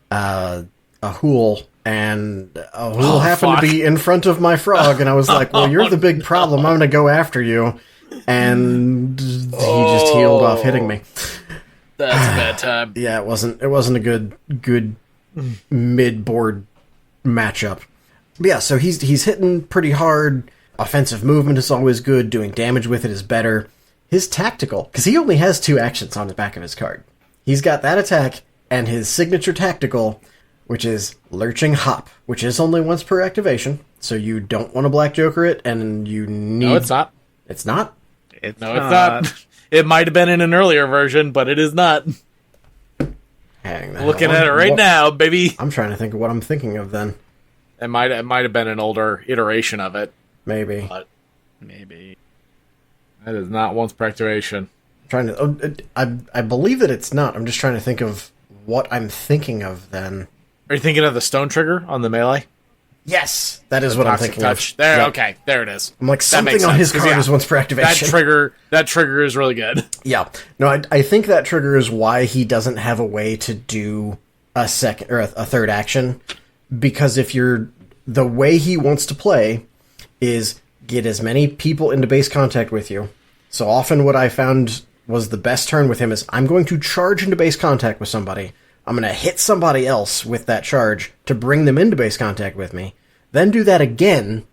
a Hool, and a Hool happened to be in front of my frog, and I was like, well, you're the big problem. I'm going to go after you. And he just healed off hitting me. That's a bad time. Yeah, it wasn't a good mid-board matchup. But yeah, so he's hitting pretty hard. Offensive movement is always good. Doing damage with it is better. His tactical, because he only has 2 actions on the back of his card. He's got that attack and his signature tactical, which is Lurching Hop, which is only once per activation. So you don't want to Black Joker it, and you need... No, it's not. It's not? It's not. It might have been in an earlier version, but it is not. Hang on. Looking at it right now, baby. I'm trying to think of what I'm thinking of then. It might have been an older iteration of it. Maybe. But maybe. That is not once per activation. I believe that it's not. I'm just trying to think of what I'm thinking of then. Are you thinking of the stone trigger on the melee? Yes, that is what I'm thinking touch. of. There, Yep. Okay, there it is. I'm like, something on his card is once per activation. That trigger is really good. Yeah. No, I think that trigger is why he doesn't have a way to do a second or a third action. Because the way he wants to play is get as many people into base contact with you. So often what I found was the best turn with him is I'm going to charge into base contact with somebody. I'm going to hit somebody else with that charge to bring them into base contact with me. Then do that again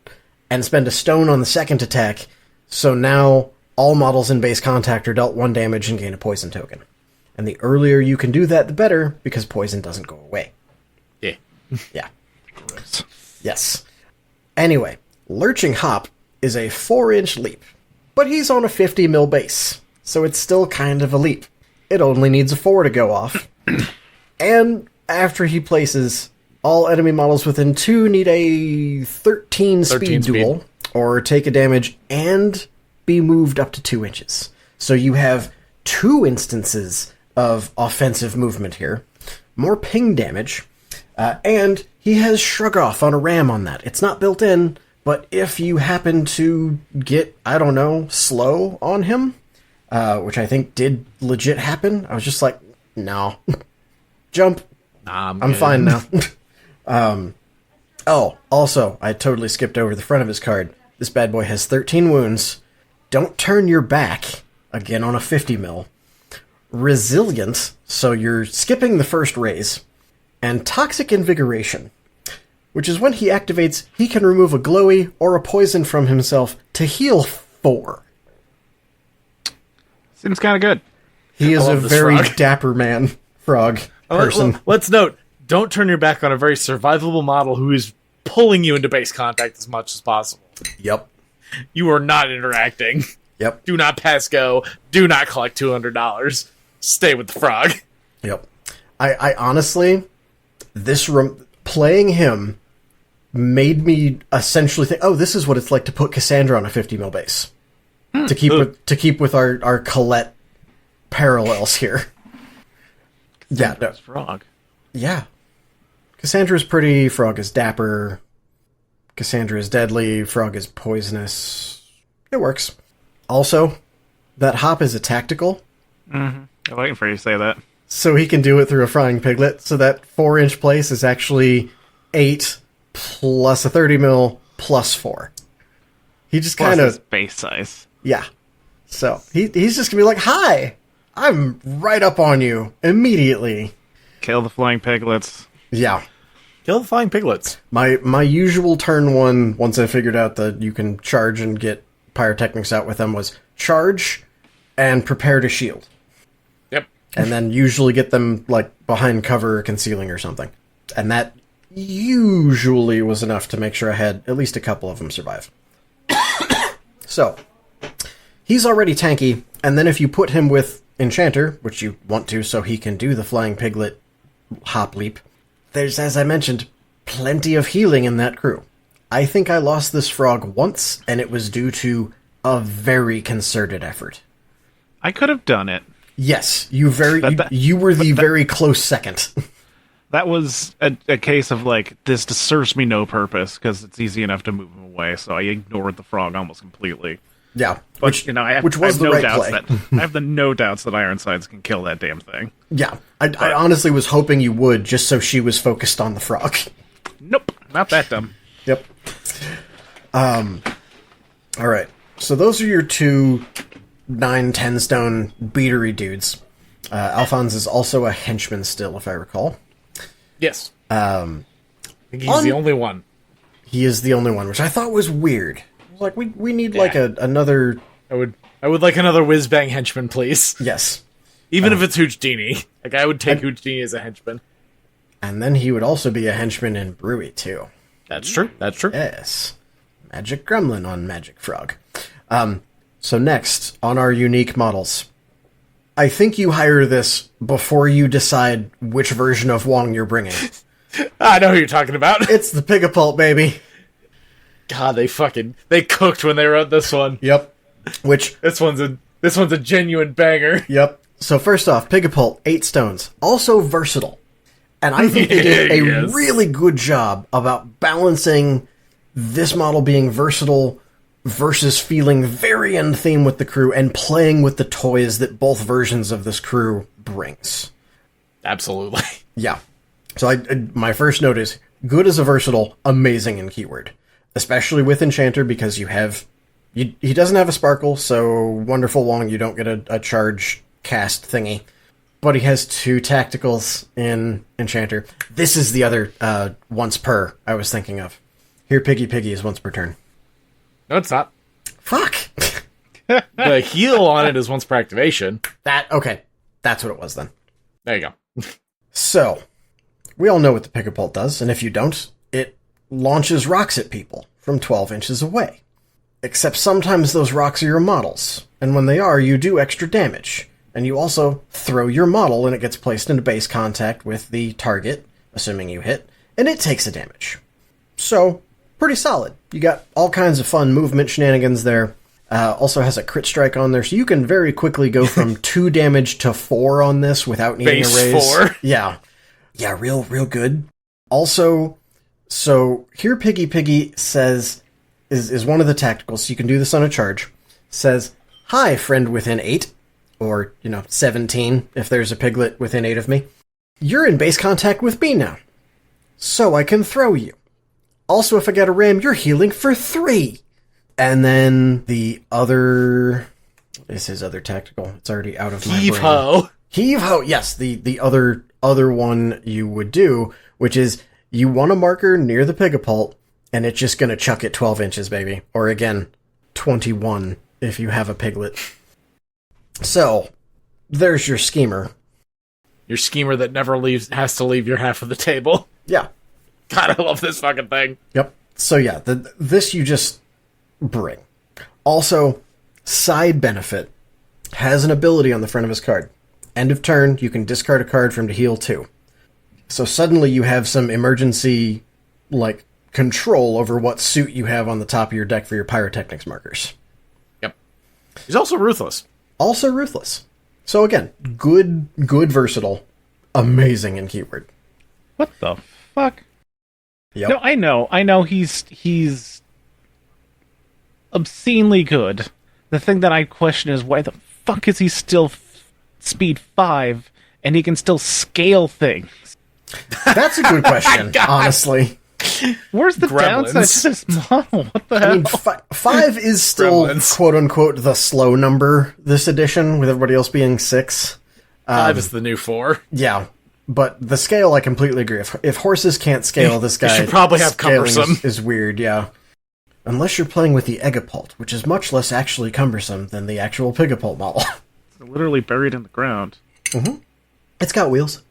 and spend a stone on the second attack. So now all models in base contact are dealt 1 damage and gain a poison token. And the earlier you can do that, the better, because poison doesn't go away. Yeah. Yeah. Yes. Anyway, Lurching Hop is a 4-inch leap, but he's on a 50 mil base, so it's still kind of a leap. It only needs a 4 to go off. And after he places, all enemy models within 2 need a 13 speed duel, or take a damage and be moved up to 2 inches. So you have 2 instances of offensive movement here, more ping damage, and he has Shrug Off on a ram on that. It's not built in, but if you happen to get, I don't know, slow on him, which I think did legit happen, I was just like, no. Jump. Nah, I'm fine now. Also, I totally skipped over the front of his card. This bad boy has 13 wounds. Don't turn your back, again on a 50 mil. Resilient, so you're skipping the first raise. And Toxic Invigoration, which is when he activates, he can remove a glowy or a poison from himself to heal 4. Seems kind of good. He is a very frog. dapper man, frog person. Let's note, don't turn your back on a very survivable model who is pulling you into base contact as much as possible. Yep. You are not interacting. Yep. Do not pass go. Do not collect $200. Stay with the frog. Yep. I honestly, playing him made me essentially think, oh, this is what it's like to put Cassandra on a 50 mil base. To keep with our Colette parallels here. Yeah, no. Frog. Yeah. Cassandra's pretty, Frog is dapper. Cassandra is deadly, Frog is poisonous. It works. Also, that hop is a tactical. Mm-hmm. I'm waiting for you to say that. So he can do it through a frying piglet. So that 4-inch place is actually 8 plus a 30 mil plus 4. He just kind of base size. Yeah. So he's just gonna be like, "Hi, I'm right up on you immediately." Kill the flying piglets. Yeah. Kill the flying piglets. My usual turn one, once I figured out that you can charge and get pyrotechnics out with them, was charge and prepare to shield. Yep. And then usually get them like behind cover or concealing or something. And that usually was enough to make sure I had at least a couple of them survive. So, he's already tanky, and then if you put him with Enchanter, which you want to so he can do the flying piglet hop leap, there's, as I mentioned, plenty of healing in that crew. I think I lost this frog once, and it was due to a very concerted effort. I could have done it. Yes, you were the very close second. That was a case of, like, this serves me no purpose, because it's easy enough to move him away, so I ignored the frog almost completely. Yeah. But, I have no doubts that Ironsides can kill that damn thing. Yeah. I honestly was hoping you would, just so she was focused on the frog. Nope. Not that dumb. Yep. Alright. So those are your 2 9-10 stone beatery dudes. Alphonse is also a henchman still, if I recall. Yes. think he's the only one. He is the only one, which I thought was weird. I was like, we need like another... I would like another Wizz-Bang henchman, please. Yes. Even if it's Houdini. Like, I would take Houdini as a henchman. And then he would also be a henchman in Brewy, too. That's true. Yes. Magic Gremlin on Magic Frog. So next, on our unique models. I think you hire this before you decide which version of Wong you're bringing. I know who you're talking about. It's the Pigapult, baby. God, they cooked when they wrote this one. Yep. Which this one's a genuine banger. Yep. So first off, Pigapult, 8 stones, also versatile. And I think they did a really good job about balancing this model being versatile versus feeling very in theme with the crew and playing with the toys that both versions of this crew brings. Absolutely. Yeah. So my first note is good as a versatile, amazing in keyword. Especially with Enchanter, because he doesn't have a sparkle, so Wonderful Wong, you don't get a charge cast thingy. But he has 2 tacticals in Enchanter. This is the other once per I was thinking of. Here, Piggy is once per turn. No, it's not. Fuck! The heal on it is once per activation. Okay. That's what it was then. There you go. So, we all know what the Pigapult does, and if you don't, it launches rocks at people from 12 inches away. Except sometimes those rocks are your models, and when they are, you do extra damage. And you also throw your model, and it gets placed into base contact with the target, assuming you hit, and it takes a damage. So, pretty solid. You got all kinds of fun movement shenanigans there. Also has a crit strike on there, so you can very quickly go from 2 damage to 4 on this without needing base a raise. 4. Yeah, real good. Also, so here Piggy says, is one of the tacticals, so you can do this on a charge, says, "Hi, friend within 8, or, 17, if there's a piglet within 8 of me. You're in base contact with me now, so I can throw you. Also, if I get a ram, you're healing for 3. And then the other... Is his other tactical? It's already out of my brain. Heave-ho. Heave-ho, yes. The other one you would do, which is you want a marker near the Pigapult, and it's just going to chuck it 12 inches, baby. Or again, 21 if you have a piglet. So, there's your schemer. Your schemer that never has to leave your half of the table. Yeah. God, I love this fucking thing. Yep. So yeah, this you just bring. Also, side benefit, has an ability on the front of his card. End of turn, you can discard a card for him to heal 2. So suddenly you have some emergency, control over what suit you have on the top of your deck for your pyrotechnics markers. Yep. He's also ruthless. So again, good versatile, amazing in keyword. What the fuck? Yep. No, I know he's obscenely good. The thing that I question is why the fuck is he still speed 5 and he can still scale things? That's a good question, honestly. Where's the Gremlins. downside to this model? What the hell? I mean, 5 is still, Gremlins. quote-unquote, the slow number this edition, with everybody else being 6. 5 is the new 4. Yeah, but the scale, I completely agree. If horses can't scale, this guy... should probably have scaling cumbersome. is weird, yeah. Unless you're playing with the Egapult, which is much less actually cumbersome than the actual Pigapult model. It's literally buried in the ground. Mm-hmm. It's got wheels.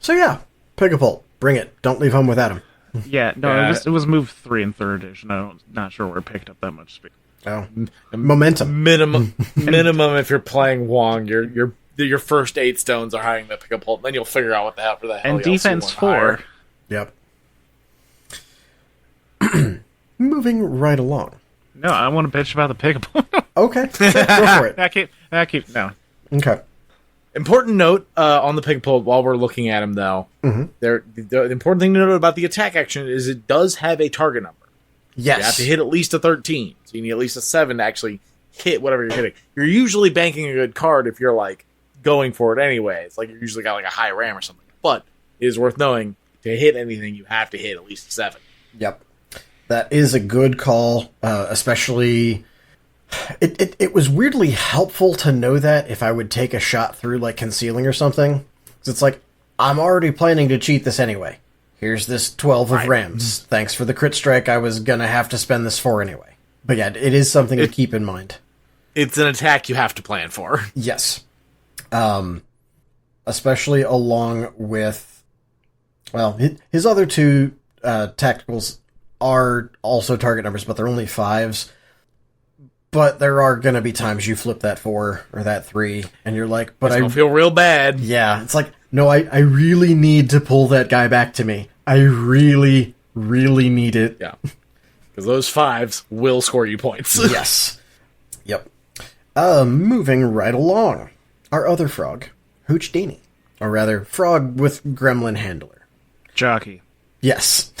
So yeah, Pigapult, bring it. Don't leave home without him. Yeah, no, it was moved 3 in 3rd edition. I'm not sure where it picked up that much speed. Oh, momentum. Minimum if you're playing Wong, your first 8 stones are hiring the Pigapult, then you'll figure out what the hell And else you defense want to 4. hire. Yep. Moving right along. No, I want to bitch about the Pigapult. Okay, sure, go for it. I keep no. Okay. Important note on the Pigapult while we're looking at him, though. Mm-hmm. The important thing to note about the attack action is it does have a target number. Yes. You have to hit at least a 13. So you need at least a 7 to actually hit whatever you're hitting. You're usually banking a good card if you're, going for it anyway. It's you're usually got, a high ram or something. But it is worth knowing, to hit anything, you have to hit at least a 7. Yep. That is a good call, especially... It was weirdly helpful to know that if I would take a shot through, concealing or something. 'Cause it's I'm already planning to cheat this anyway. here's this 12 of rams. Thanks for the crit strike. I was going to have to spend this 4 anyway. But yeah, it is something to keep in mind. It's an attack you have to plan for. Yes. Especially along with, well, his other 2 tacticals are also target numbers, but they're only 5s. But there are going to be times you flip that 4 or that 3, and you're like, but I feel real bad. Yeah, it's like, no, I really need to pull that guy back to me. I really, really need it. Yeah. Because those 5s will score you points. Yes. Yep. Moving right along. Our other frog, Hoochdini. Or rather, frog with gremlin handler. Jockey. Yes.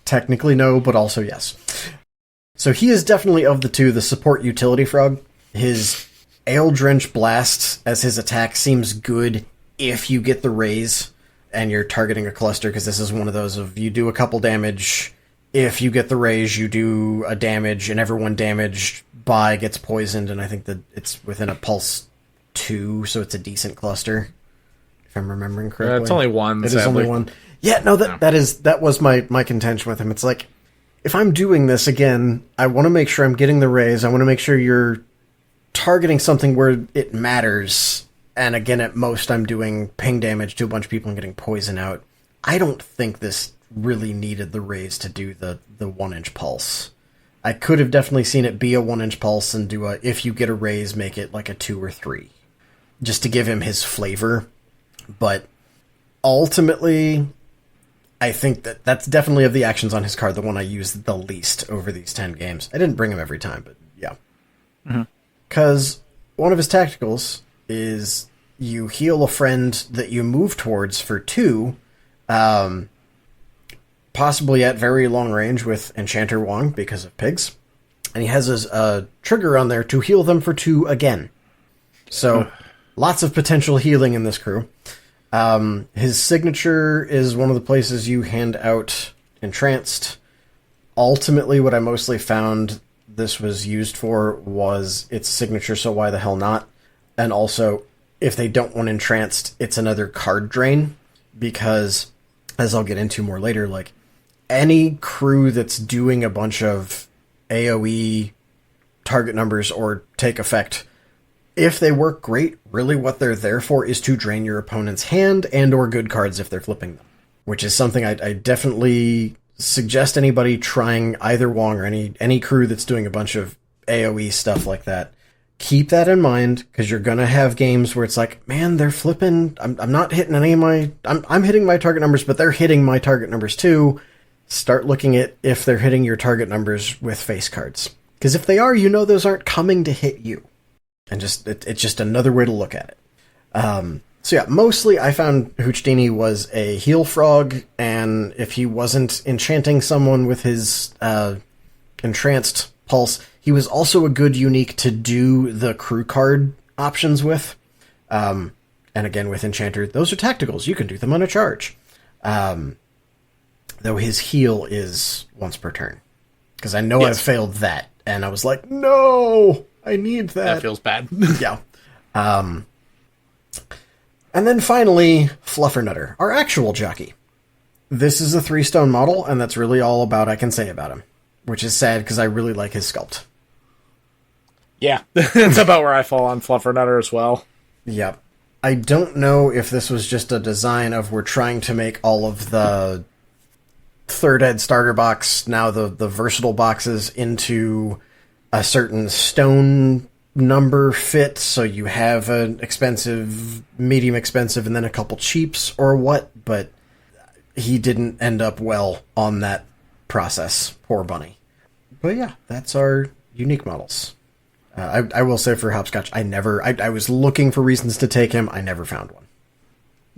Technically no, but also yes. So he is definitely of the 2 the support utility frog. His Ale Drench Blast as his attack seems good if you get the raise and you're targeting a cluster, because this is one of those of you do a couple damage. If you get the raise, you do a damage, and everyone damaged by gets poisoned, and I think that it's within a pulse 2, so it's a decent cluster, if I'm remembering correctly. It's only 1. It is only 1. Yeah, no, that was my contention with him. It's like, if I'm doing this again, I want to make sure I'm getting the raise. I want to make sure you're targeting something where it matters. And again, at most, I'm doing ping damage to a bunch of people and getting poison out. I don't think this really needed the raise to do the 1-inch pulse. I could have definitely seen it be a 1-inch pulse and do a, if you get a raise, make it like a 2 or 3. Just to give him his flavor. But ultimately, I think that's definitely of the actions on his card the one I used the least over these 10 games. I didn't bring him every time, but yeah. Because one of his tacticals is you heal a friend that you move towards for 2, possibly at very long range with Enchanter Wong because of pigs. And he has his trigger on there to heal them for 2 again. So lots of potential healing in this crew. His signature is one of the places you hand out Entranced. Ultimately, what I mostly found this was used for was its signature, so why the hell not? And also, if they don't want Entranced, it's another card drain, because, as I'll get into more later, like, any crew that's doing a bunch of AoE target numbers or take effect, if they work great, really what they're there for is to drain your opponent's hand and or good cards if they're flipping them. Which is something I definitely suggest anybody trying either Wong or any crew that's doing a bunch of AoE stuff like that. Keep that in mind, because you're going to have games where it's like, man, they're flipping, I'm not hitting any of my... I'm hitting my target numbers, but they're hitting my target numbers too. Start looking at if they're hitting your target numbers with face cards. Because if they are, you know those aren't coming to hit you. And just it's just another way to look at it. So yeah, mostly I found Hoochdini was a heal frog, and if he wasn't enchanting someone with his entranced pulse, he was also a good unique to do the crew card options with. And again, with Enchanter, those are tacticals. You can do them on a charge. Though his heal is once per turn. Because I know I've failed that, and I was like, no! I need that. That feels bad. Yeah. And then finally, Fluffernutter, our actual jockey. This is a 3-stone model, and that's really all about I can say about him. Which is sad, because I really like his sculpt. Yeah, that's about where I fall on Fluffernutter as well. Yep. I don't know if this was just a design of we're trying to make all of the third ed starter box, now the versatile boxes, into a certain stone number fit, so you have an expensive, medium expensive, and then a couple cheaps, or what, but he didn't end up well on that process. Poor bunny. But yeah, that's our unique models. I will say for Hopscotch, I was looking for reasons to take him, I never found one.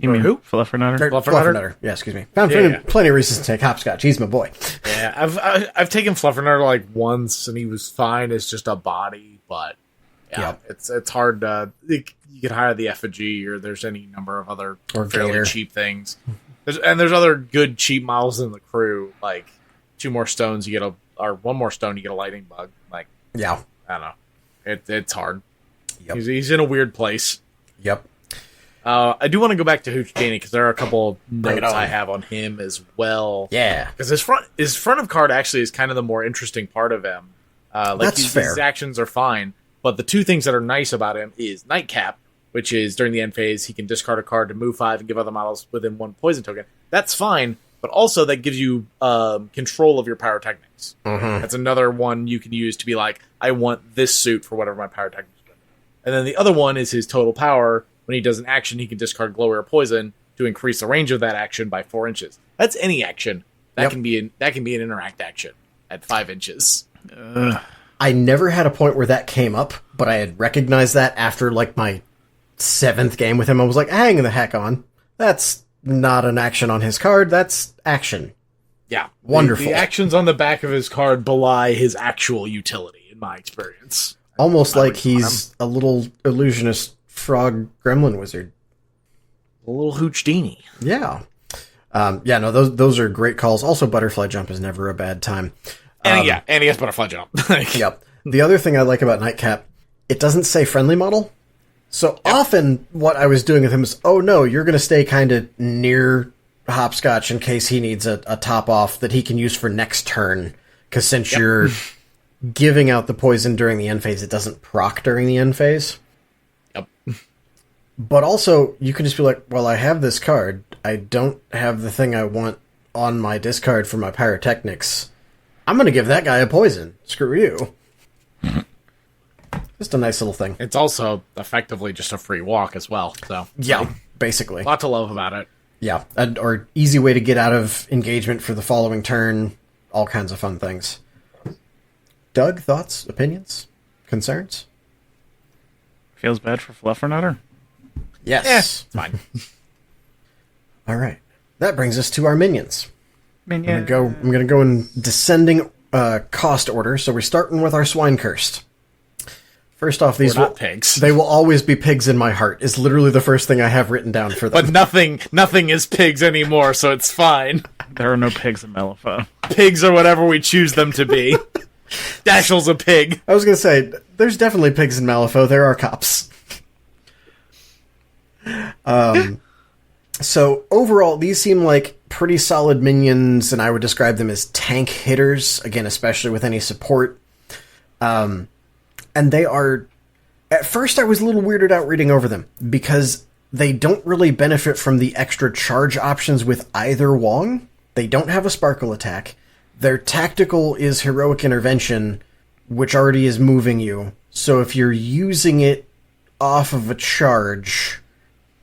You mean who? Fluffernutter? Fluffernutter. Yeah, excuse me. Found plenty of reasons to take Hopscotch. He's my boy. Yeah, I've taken Fluffernutter like once, and he was fine as just a body, but yeah, it's hard to... You can hire the effigy, or there's any number of other fairly Gator. cheap things. There's other good cheap models in the crew, like 2 more stones, you get or 1 more stone, you get a lightning bug. Like, Yeah. I don't know. It's hard. Yep. He's in a weird place. Yep. I do want to go back to Houdini because there are a couple notes I have on him as well. Yeah. Because his front of card actually is kind of the more interesting part of him. That's fair. His actions are fine, but the two things that are nice about him is Nightcap, which is during the end phase, he can discard a card to move 5 and give other models within 1 poison token. That's fine, but also that gives you control of your pyrotechnics. Mm-hmm. That's another one you can use to be like, I want this suit for whatever my pyrotechnics do. And then the other one is his total power. When he does an action, he can discard glow or poison to increase the range of that action by 4 inches. That's any action. That can be an interact action at 5 inches. I never had a point where that came up, but I had recognized that after like my 7th game with him. I was like, hang the heck on. That's not an action on his card. That's action. Yeah. Wonderful. The actions on the back of his card belie his actual utility, in my experience. Almost like he's a little illusionist frog gremlin wizard. A little Houdini. Yeah. No, those are great calls. Also, butterfly jump is never a bad time. And he has butterfly jump. Yep. The other thing I like about Nightcap, it doesn't say friendly model. So often what I was doing with him is, oh no, you're going to stay kind of near Hopscotch in case he needs a top off that he can use for next turn. Because since you're giving out the poison during the end phase, it doesn't proc during the end phase. Yep. But also, you can just be like, well, I have this card. I don't have the thing I want on my discard for my pyrotechnics. I'm going to give that guy a poison. Screw you. Just a nice little thing. It's also effectively just a free walk as well. So yeah, basically. A lot to love about it. Yeah, or easy way to get out of engagement for the following turn. All kinds of fun things. Doug, thoughts, opinions, concerns? Feels bad for Fluffernutter? Yes. Fine. All right. That brings us to our minions. Minion. I'm gonna go in descending cost order. So we're starting with our swine cursed. First off, these not pigs. They will always be pigs in my heart. Is literally the first thing I have written down for them. But nothing is pigs anymore, so it's fine. There are no pigs in Malifaux. Pigs are whatever we choose them to be. Dashiell's a pig. I was gonna say there's definitely pigs in Malifaux. There are cops. So overall, these seem like pretty solid minions, and I would describe them as tank hitters, again, especially with any support. And they are... At first, I was a little weirded out reading over them, because they don't really benefit from the extra charge options with either Wong. They don't have a sparkle attack. Their tactical is heroic intervention, which already is moving you. So if you're using it off of a charge...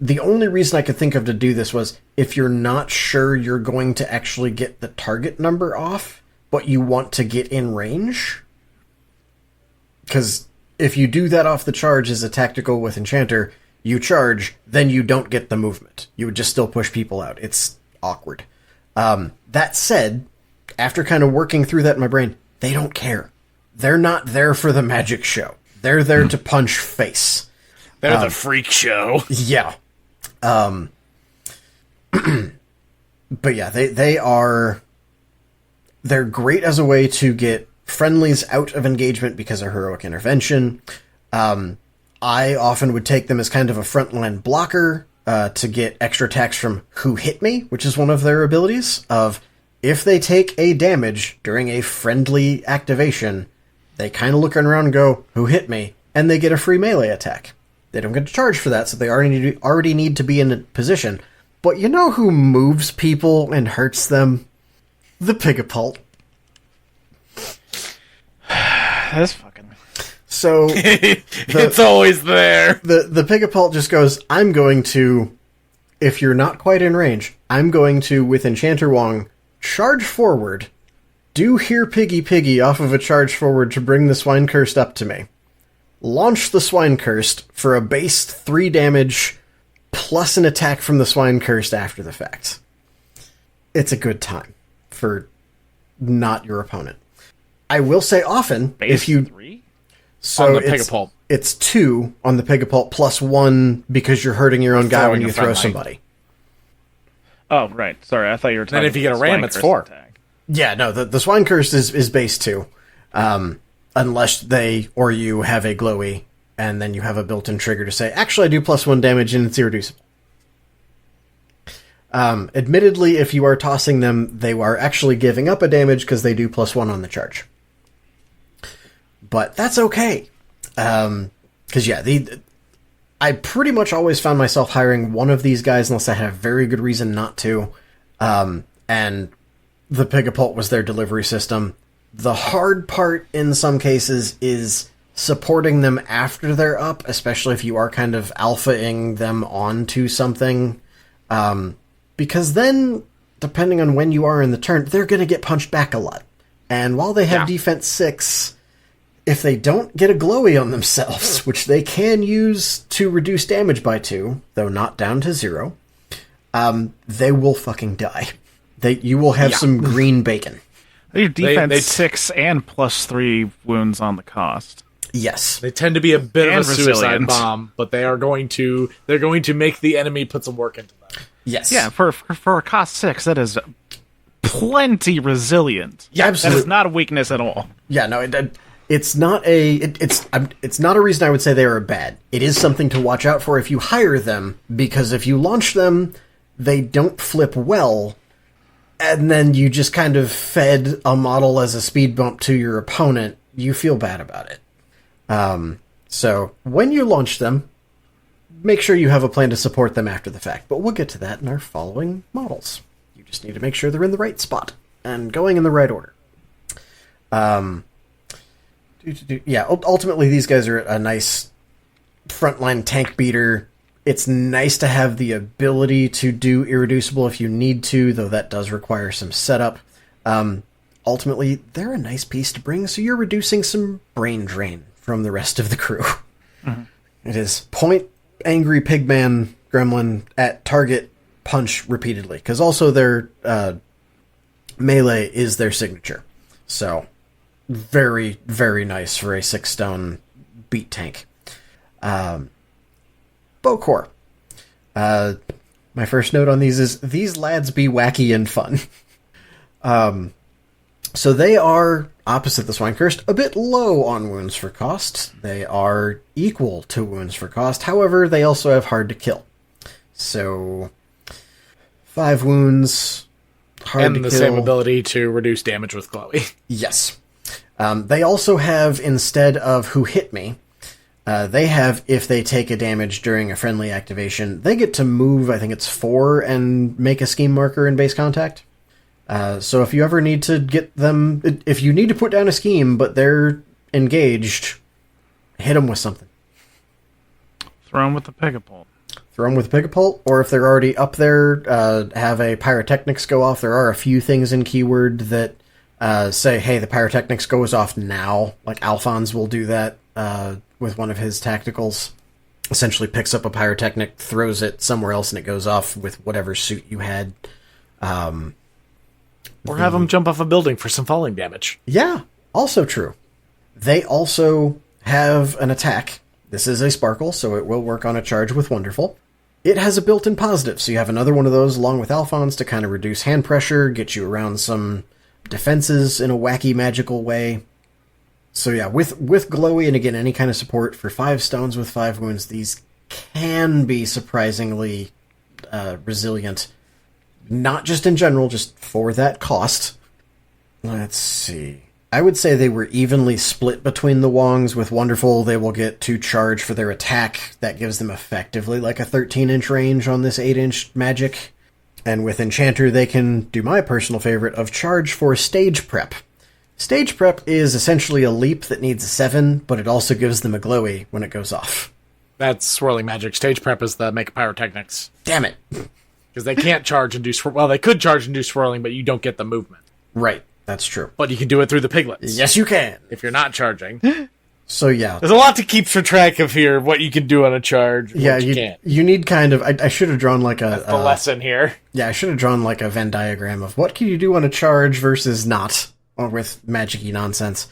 The only reason I could think of to do this was if you're not sure you're going to actually get the target number off, but you want to get in range. Because if you do that off the charge as a tactical with Enchanter, you charge, then you don't get the movement. You would just still push people out. It's awkward. That said, after kind of working through that in my brain, they don't care. They're not there for the magic show. They're there to punch face. They're the freak show. Yeah. But yeah, they're great as a way to get friendlies out of engagement because of heroic intervention. I often would take them as kind of a frontline blocker to get extra attacks from Who Hit Me, which is one of their abilities of if they take a damage during a friendly activation, they kind of look around and go, who hit me? And they get a free melee attack. They don't get to charge for that, so they already need to be in a position. But you know who moves people and hurts them? The Pigapult. That's fucking... So... it's always there. The Pigapult just goes, I'm going to... If you're not quite in range, I'm going to, with Enchanter Wong, charge forward, do Hear Piggy Piggy off of a charge forward to bring the Swine Cursed up to me. Launch the Swine Cursed for a base 3 damage plus an attack from the Swine Cursed after the fact. It's a good time for not your opponent. I will say often, base if you... 3? So on the Pigapult. It's 2 on the Pigapult plus 1 because you're hurting your own guy when you throw somebody. Oh, right. Sorry, I thought you were talking then if you get a about ram, Swine it's Curse 4. attack. Yeah, no, the Swine Cursed is base 2. Unless they or you have a glowy, and then you have a built-in trigger to say, actually I do plus 1 damage and it's irreducible. Admittedly, if you are tossing them, they are actually giving up a damage because they do +1 on the charge. But that's okay. Because, I pretty much always found myself hiring one of these guys unless I had a very good reason not to. And the Pigapult was their delivery system. The hard part in some cases is supporting them after they're up, especially if you are kind of alphaing them onto something. Because then, depending on when you are in the turn, they're going to get punched back a lot. And while they have defense 6, if they don't get a glowy on themselves, which they can use to reduce damage by 2, though not down to 0, they will fucking die. You will have some green bacon. Your defense 6 and +3 wounds on the cost. Yes. They tend to be a bit of a suicide resilient. bomb, but they're going to make the enemy put some work into them. Yes. Yeah, for a cost 6, that is plenty resilient. Yeah, absolutely. That is not a weakness at all. Yeah, no, it's not it's not a reason I would say they are bad. It is something to watch out for if you hire them, because if you launch them, they don't flip well, and then you just kind of fed a model as a speed bump to your opponent. You feel bad about it. So when you launch them, make sure you have a plan to support them after the fact. But we'll get to that in our following models. You just need to make sure they're in the right spot and going in the right order. Ultimately these guys are a nice frontline tank beater. It's nice to have the ability to do irreducible if you need to, though that does require some setup. Ultimately, they're a nice piece to bring, so you're reducing some brain drain from the rest of the crew. Mm-hmm. It is point angry pigman gremlin at target punch repeatedly, because also their melee is their signature. So, very, very nice for a 6-stone beat tank. Bowcore. My first note on these is, these lads be wacky and fun. So they are, opposite the Swine-Cursed, a bit low on wounds for cost. They are equal to wounds for cost. However, they also have hard to kill. So, 5 wounds, hard to kill. And the same ability to reduce damage with Glowy. Yes. They also have, instead of Who Hit Me, they have, if they take a damage during a friendly activation, they get to move, I think it's 4, and make a scheme marker in base contact. So if you ever need to get them, if you need to put down a scheme, but they're engaged, hit them with something. Throw them with the Pigapult. Throw them with a Pigapult, or if they're already up there, have a Pyrotechnics go off. There are a few things in Keyword that say, hey, the Pyrotechnics goes off now. Like Alphonse will do that with one of his tacticals. Essentially picks up a Pyrotechnic, throws it somewhere else, and it goes off with whatever suit you had. Or have them jump off a building for some falling damage. Yeah, also true. They also have an attack. This is a Sparkle, so it will work on a charge with Wonderful. It has a built-in positive, so you have another one of those along with Alphonse to kind of reduce hand pressure, get you around some defenses in a wacky, magical way. So yeah, with Glowy and again, any kind of support for 5 stones with 5 wounds, these can be surprisingly resilient. Not just in general, just for that cost. Let's see. I would say they were evenly split between the Wongs. With Wonderful, they will get to charge for their attack. That gives them effectively like a 13-inch range on this 8-inch magic. And with Enchanter, they can do my personal favorite of charge for Stage Prep. Stage Prep is essentially a leap that needs a 7, but it also gives them a Glowy when it goes off. That's Swirling Magic. Stage Prep is the Make Pyrotechnics. Damn it! Because they can't charge and do... Well, they could charge and do swirling, but you don't get the movement. Right, that's true. But you can do it through the piglets. Yes, you can! If you're not charging. So, yeah. There's a lot to keep for track of here, what you can do on a charge, what you can't. You need kind of... I should have drawn like a... That's the lesson here. Yeah, I should have drawn like a Venn diagram of what can you do on a charge versus not, or with magic-y nonsense.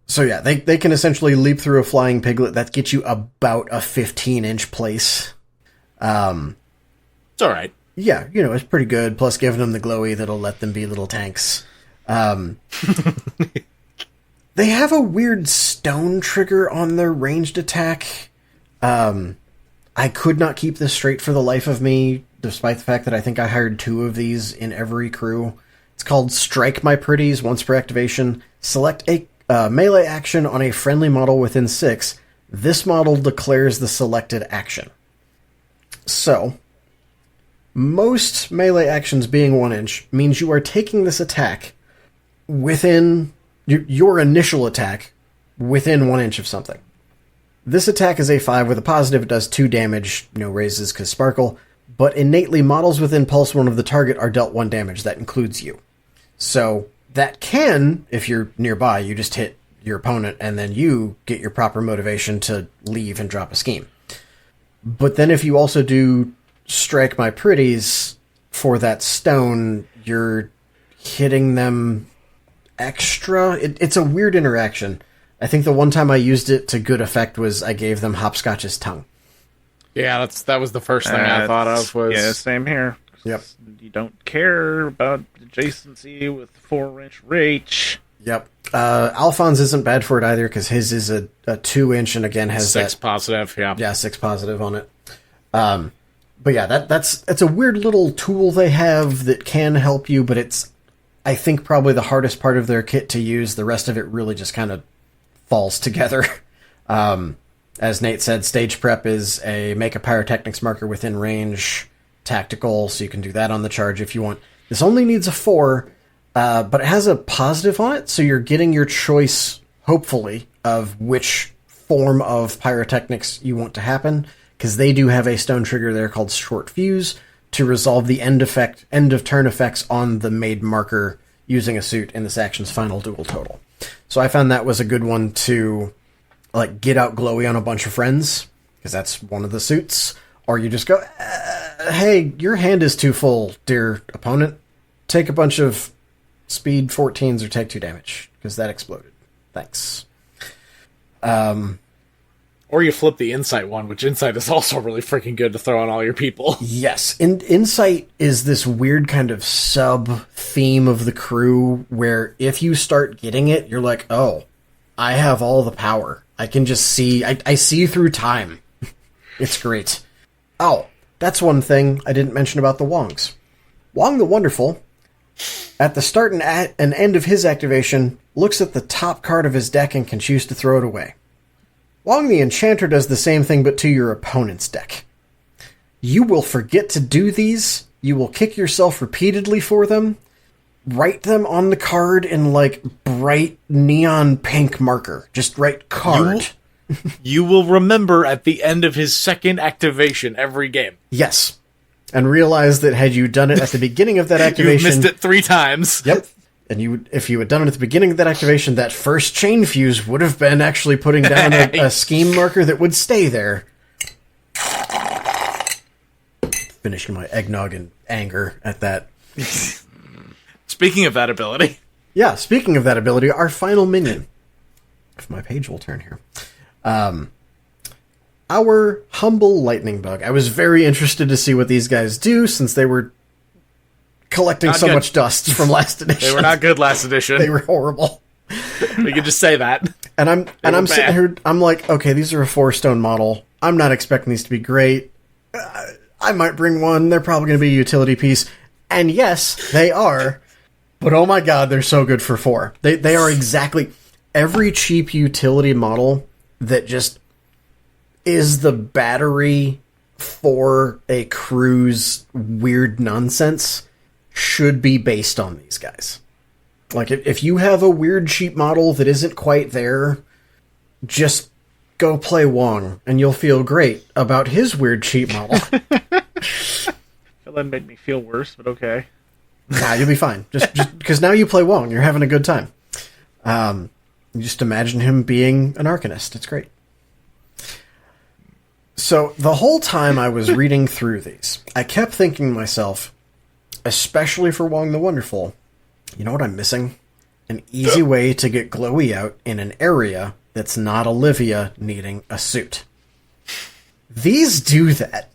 So yeah, they can essentially leap through a flying piglet. That gets you about a 15-inch place. It's alright. Yeah, it's pretty good. Plus giving them the Glowy that'll let them be little tanks. They have a weird stone trigger on their ranged attack. I could not keep this straight for the life of me. despite the fact that I think I hired 2 of these in every crew. It's called Strike My Pretties. Once per activation, select a melee action on a friendly model within 6. This model declares the selected action. So, most melee actions being 1 inch means you are taking this attack within your initial attack within 1 inch of something. This attack is a 5 with a positive. It does 2 damage, no raises because sparkle, but innately models within pulse 1 of the target are dealt 1 damage. That includes you. So that can, if you're nearby, you just hit your opponent and then you get your proper motivation to leave and drop a scheme. But then if you also do Strike My Pretties for that stone, you're hitting them extra. It's a weird interaction. I think the one time I used it to good effect was I gave them Hopscotch's tongue. Yeah, that was the first thing I thought of. Was yeah, same here. Yep. You don't care about adjacency with 4-inch reach. Yep. Alphonse isn't bad for it either because his is a 2 inch and again has 6 positive. Yeah, 6 positive on it. But yeah, that's a weird little tool they have that can help you, but it's, I think, probably the hardest part of their kit to use. The rest of it really just kind of falls together. As Nate said, stage prep is a make a pyrotechnics marker within range tactical, so you can do that on the charge if you want. This only needs a 4, but it has a positive on it, so you're getting your choice, hopefully, of which form of pyrotechnics you want to happen, because they do have a stone trigger there called Short Fuse to resolve the end of turn effects on the made marker using a suit in this action's final dual total. So I found that was a good one to like get out glowy on a bunch of friends, because that's one of the suits. Or you just go, hey, your hand is too full, dear opponent. Take a bunch of speed 14s or take 2 damage, because that exploded. Thanks. Or you flip the insight one, which insight is also really freaking good to throw on all your people. Yes. Insight is this weird kind of sub-theme of the crew where if you start getting it, you're like, oh, I have all the power. I can just see... I see through time. It's great. Oh, that's one thing I didn't mention about the Wongs. Wong the Wonderful, at the start and end of his activation, looks at the top card of his deck and can choose to throw it away. Wong the Enchanter does the same thing, but to your opponent's deck. You will forget to do these, you will kick yourself repeatedly for them, write them on the card in, like, bright neon pink marker. Just write card. You will remember at the end of his second activation every game. Yes. And realize that had you done it at the beginning of that activation... You missed it 3 times. Yep. And if you had done it at the beginning of that activation, that first chain fuse would have been actually putting down a scheme marker that would stay there. Finishing my eggnog in anger at that. Speaking of that ability. Yeah, speaking of that ability, our final minion. If my page will turn here. Our humble lightning bug. I was very interested to see what these guys do since they were collecting so much dust from last edition. They were not good last edition. They were horrible. We could just say that. And I'm sitting here, I'm like, okay, these are a 4-stone model. I'm not expecting these to be great. I might bring one. They're probably going to be a utility piece. And yes, they are. But oh my god, they're so good for 4. They are exactly every cheap utility model that just is the battery for a crew's weird nonsense should be based on these guys. Like, if you have a weird cheap model that isn't quite there, just go play Wong, and you'll feel great about his weird cheap model. That made me feel worse, but okay. Nah, you'll be fine. Just because now you play Wong, you're having a good time. Just imagine him being an Arcanist. It's great. So, the whole time I was reading through these, I kept thinking to myself, especially for Wong the Wonderful, you know what I'm missing? An easy way to get glowy out in an area that's not Olivia needing a suit. These do that.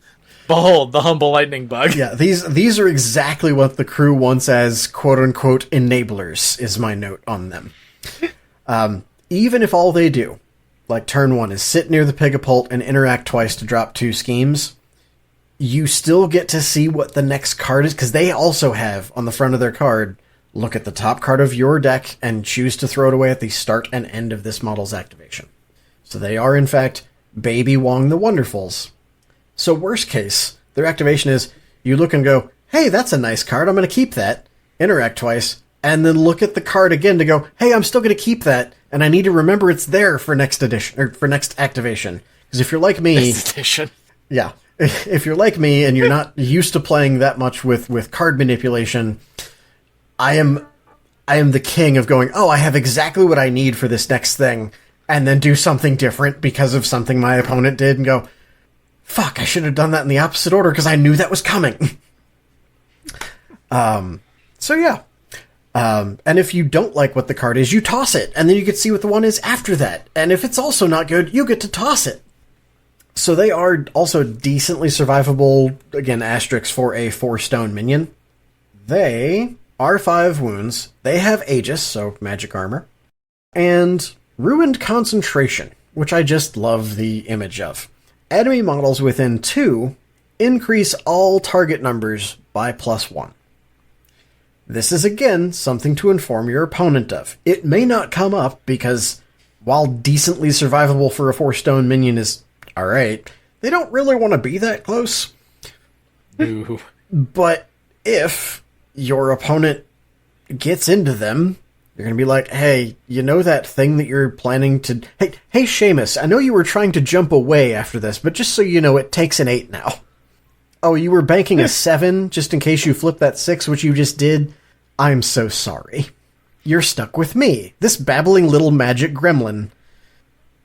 Behold, the humble lightning bug. Yeah, these are exactly what the crew wants as quote-unquote enablers, is my note on them. Even if all they do, like turn 1, is sit near the Pigapult and interact twice to drop 2 schemes, you still get to see what the next card is, because they also have, on the front of their card, look at the top card of your deck and choose to throw it away at the start and end of this model's activation. So they are, in fact, Baby Wong the Wonderfuls. So worst case, their activation is, you look and go, hey, that's a nice card, I'm going to keep that, interact twice, and then look at the card again to go, hey, I'm still going to keep that, and I need to remember it's there for next edition, or for next activation. Because if you're like me... Next edition. Yeah. If you're like me and you're not used to playing that much with card manipulation, I am the king of going, oh, I have exactly what I need for this next thing, and then do something different because of something my opponent did, and go, fuck, I should have done that in the opposite order because I knew that was coming. So yeah. And if you don't like what the card is, you toss it, and then you get to see what the one is after that. And if it's also not good, you get to toss it. So they are also decently survivable, again, asterisks for a 4-stone minion. They are 5 wounds. They have Aegis, so magic armor, and Ruined Concentration, which I just love the image of. Enemy models within 2 increase all target numbers by +1. This is, again, something to inform your opponent of. It may not come up because, while decently survivable for a 4-stone minion is alright, they don't really want to be that close. Ooh. But if your opponent gets into them, you're going to be like, hey, you know that thing that you're planning to... Hey, Seamus, I know you were trying to jump away after this, but just so you know, it takes an 8 now. Oh, you were banking a 7 just in case you flip that 6, which you just did? I'm so sorry. You're stuck with me, this babbling little magic gremlin,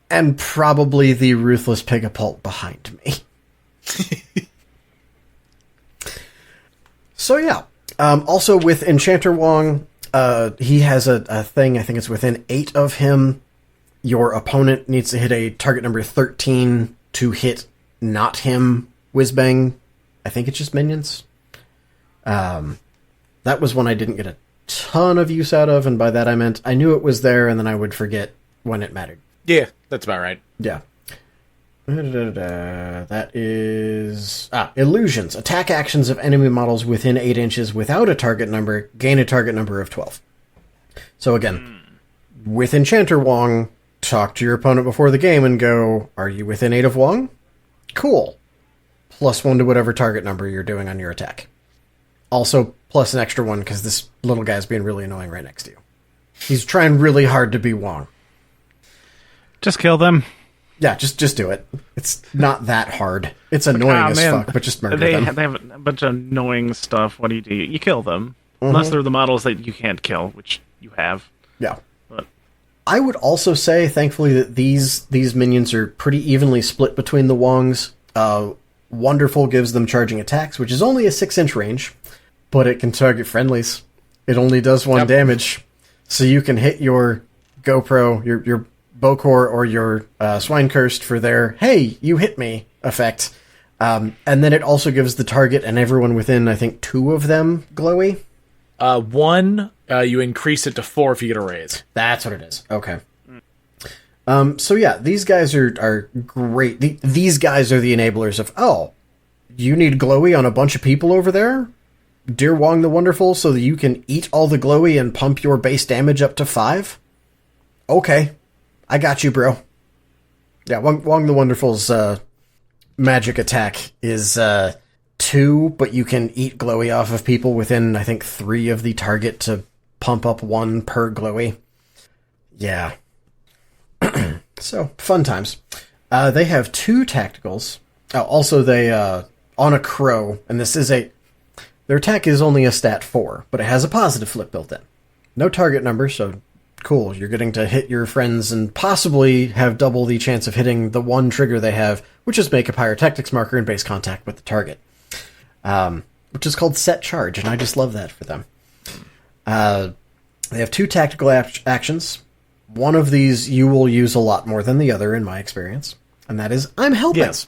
and probably the ruthless pigapult behind me. So yeah. Also with Enchanter Wong, he has a thing, I think it's within 8 of him. Your opponent needs to hit a target number 13 to hit not him Wizz-Bang. I think it's just minions. That was one I didn't get a ton of use out of, and by that I meant I knew it was there, and then I would forget when it mattered. Yeah, that's about right. Yeah. That is... Illusions. Attack actions of enemy models within 8 inches without a target number gain a target number of 12. So again, with Enchanter Wong, talk to your opponent before the game and go, are you within 8 of Wong? Cool. +1 to whatever target number you're doing on your attack. Also, plus an extra 1 because this little guy's being really annoying right next to you. He's trying really hard to be Wong. Just kill them. Yeah, just do it. It's not that hard. It's annoying as fuck, but just murder them. They have a bunch of annoying stuff. What do? You kill them. Unless they're the models that you can't kill, which you have. Yeah. But I would also say, thankfully, that these minions are pretty evenly split between the Wongs. Wonderful gives them charging attacks, which is only a 6-inch range, but it can target friendlies. It only does 1 damage. So you can hit your GoPro, your Bokor, or your Swine Cursed for their, hey, you hit me effect. And then it also gives the target and everyone within, I think, 2 of them glowy. 1, you increase it to 4 if you get a raise. That's what it is. Okay. So yeah, these guys are great. These guys are the enablers of, oh, you need glowy on a bunch of people over there? Dear Wong the Wonderful, so that you can eat all the glowy and pump your base damage up to 5? Okay. I got you, bro. Yeah, Wong the Wonderful's magic attack is 2, but you can eat glowy off of people within, I think, 3 of the target to pump up 1 per glowy. Yeah. So, fun times. They have 2 tacticals. Oh, also, they, on a crow, and this is their attack is only a stat 4, but it has a positive flip built in. No target number, so cool. You're getting to hit your friends and possibly have double the chance of hitting the 1 trigger they have, which is make a pyrotechnics marker in base contact with the target. Which is called set charge, and I just love that for them. They have 2 tactical actions. One of these you will use a lot more than the other, in my experience, and that is, I'm helping. Yes.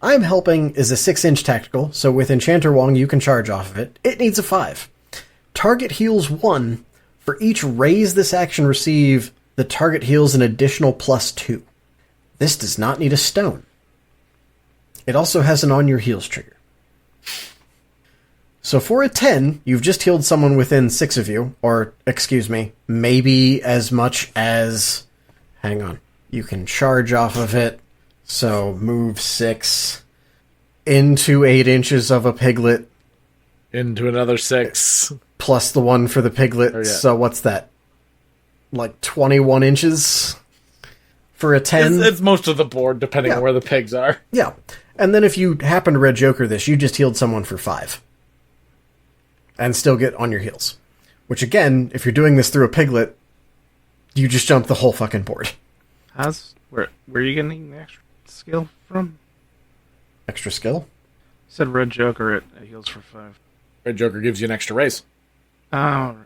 I'm helping is a 6-inch tactical, so with Enchanter Wong you can charge off of it. It needs a 5. Target heals 1. For each raise this action receive, the target heals an additional +2. This does not need a stone. it also has an on your heels trigger. So for a 10, you've just healed someone within 6 of you, or, excuse me, maybe as much as... Hang on. You can charge off of it, so move 6 into 8 inches of a piglet. Into another 6. Plus the one for the piglet, yeah. So what's that? Like 21 inches for a 10? It's most of the board, depending on where the pigs are. Yeah. And then if you happen to Red Joker this, you just healed someone for 5. And still get on your heels. Which, again, if you're doing this through a piglet, you just jump the whole fucking board. Where are you getting the extra skill from? Extra skill? You said Red Joker it heals for 5. Red Joker gives you an extra raise. Oh,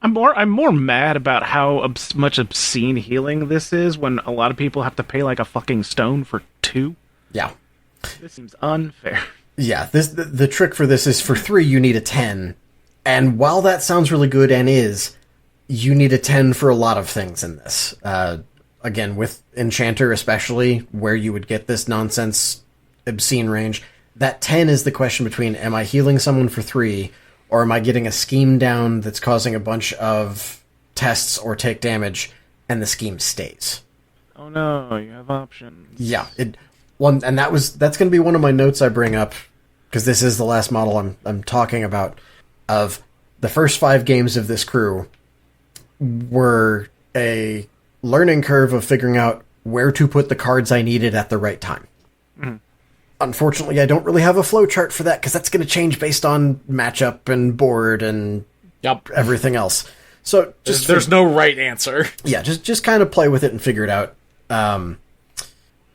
I'm more mad about how much obscene healing this is when a lot of people have to pay like a fucking stone for 2. Yeah. This seems unfair. Yeah, the trick for this is for 3 you need a 10. And while that sounds really good and is, you need a 10 for a lot of things in this. Again, with Enchanter especially, where you would get this nonsense obscene range, that 10 is the question between, am I healing someone for 3, or am I getting a scheme down that's causing a bunch of tests or take damage, and the scheme stays? Oh no, you have options. Yeah, that's going to be one of my notes I bring up, because this is the last model I'm talking about, of the first 5 games of this crew were a learning curve of figuring out where to put the cards I needed at the right time. Mm-hmm. Unfortunately, I don't really have a flowchart for that, because that's going to change based on matchup and board and everything else. So there's no right answer. Yeah, just kind of play with it and figure it out.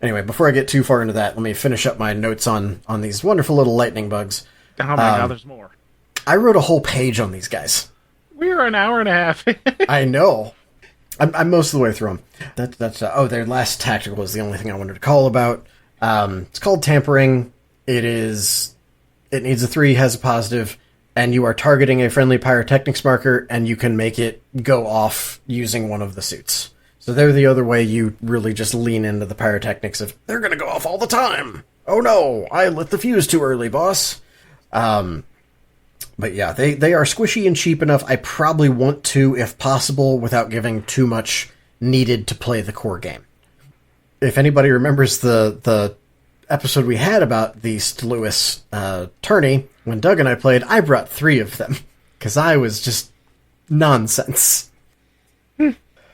Anyway, before I get too far into that, let me finish up my notes on these wonderful little lightning bugs. Oh my god, there's more. I wrote a whole page on these guys. We're an hour and a half. I know. I'm most of the way through them. Their last tactical was the only thing I wanted to call about. It's called Tampering. It needs a 3, has a positive, and you are targeting a friendly pyrotechnics marker, and you can make it go off using one of the suits. So they're the other way you really just lean into the pyrotechnics of, they're going to go off all the time. Oh no, I lit the fuse too early, boss. But yeah, they are squishy and cheap enough. I probably want to, if possible, without giving too much needed to play the core game. If anybody remembers the episode we had about the St. Louis tourney, when Doug and I played, I brought 3 of them, because I was just nonsense.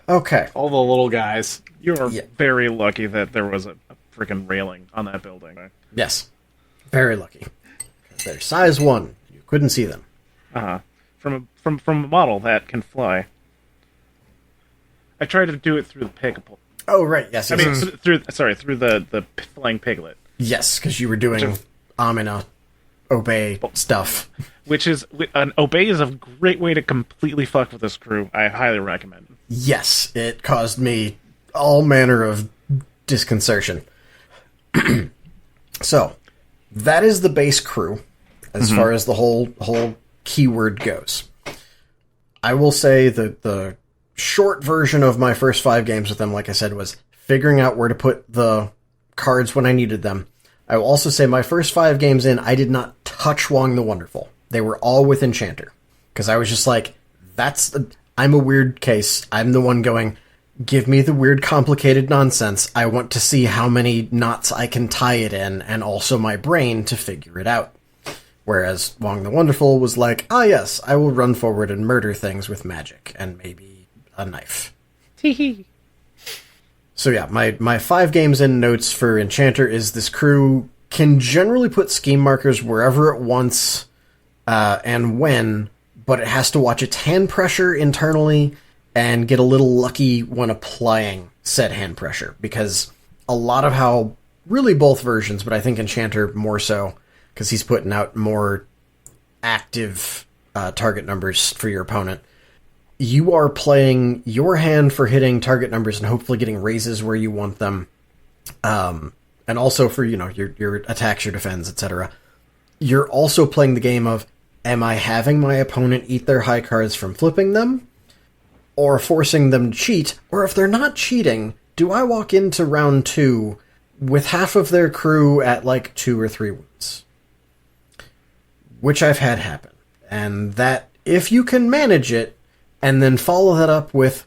Okay. All the little guys. You're very lucky that there was a freaking railing on that building. Right? Yes. Very lucky. They're size 1. You couldn't see them. Uh-huh. From a model that can fly. I tried to do it through the pig. Oh, right. Yes. Through the flying piglet. Yes, because you were doing Amina obey stuff. Which is an obey is a great way to completely fuck with this crew. I highly recommend. Yes, it caused me all manner of disconcertion. So, that is the base crew as far as the whole keyword goes. I will say that the short version of my first 5 games with them, like I said, was figuring out where to put the cards when I needed them. I will also say my first 5 games in, I did not touch Wong the Wonderful. They were all with Enchanter. Because I was just like, I'm a weird case. I'm the one going, give me the weird complicated nonsense. I want to see how many knots I can tie it in, and also my brain to figure it out. Whereas Wong the Wonderful was like, yes, I will run forward and murder things with magic, and maybe a knife. Teehee. So yeah, my 5 games in notes for Enchanter is this crew can generally put scheme markers wherever it wants, and when, but it has to watch its hand pressure internally and get a little lucky when applying said hand pressure, because a lot of how, really both versions, but I think Enchanter more so, because he's putting out more active target numbers for your opponent. You are playing your hand for hitting target numbers and hopefully getting raises where you want them. And also for, your attacks, your defense, etc. You're also playing the game of, am I having my opponent eat their high cards from flipping them? Or forcing them to cheat? Or if they're not cheating, do I walk into round 2 with half of their crew at like 2 or 3 wounds. Which I've had happen. And that, if you can manage it, and then follow that up with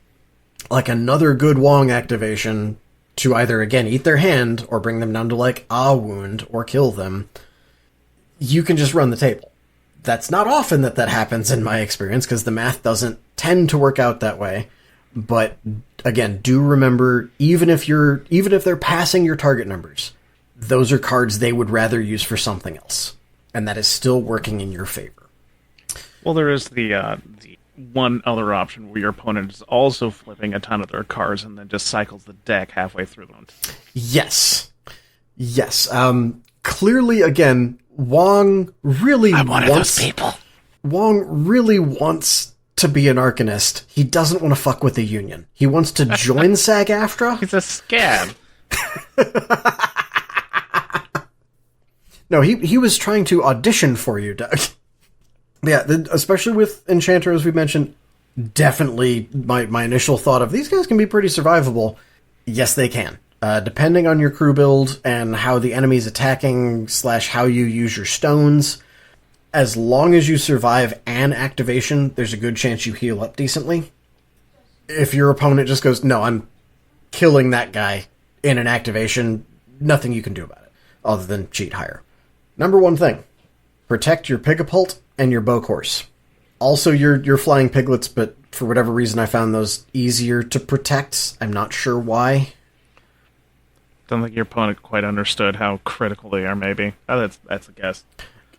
like another good Wong activation to either, again, eat their hand, or bring them down to like a wound, or kill them, you can just run the table. That's not often that happens in my experience, because the math doesn't tend to work out that way. But again, do remember, even if they're passing your target numbers, those are cards they would rather use for something else, and that is still working in your favor. Well, there is the one other option where your opponent is also flipping a ton of their cards and then just cycles the deck halfway through them. Yes. Clearly, again, Wong really I'm one of those people. Wong really wants to be an Arcanist. He doesn't want to fuck with the Union. He wants to join SAG-AFTRA. He's a scab. No, he was trying to audition for you, Doug. Yeah, especially with Enchanter, as we mentioned, definitely my initial thought of these guys can be pretty survivable. Yes, they can. Depending on your crew build and how the enemy's attacking / how you use your stones, as long as you survive an activation, there's a good chance you heal up decently. If your opponent just goes, no, I'm killing that guy in an activation, nothing you can do about it, other than cheat higher. Number one thing, protect your Pigapult and your Bocourse. Also your flying piglets, but for whatever reason I found those easier to protect. I'm not sure why. Don't think your opponent quite understood how critical they are, maybe. Oh, that's a guess.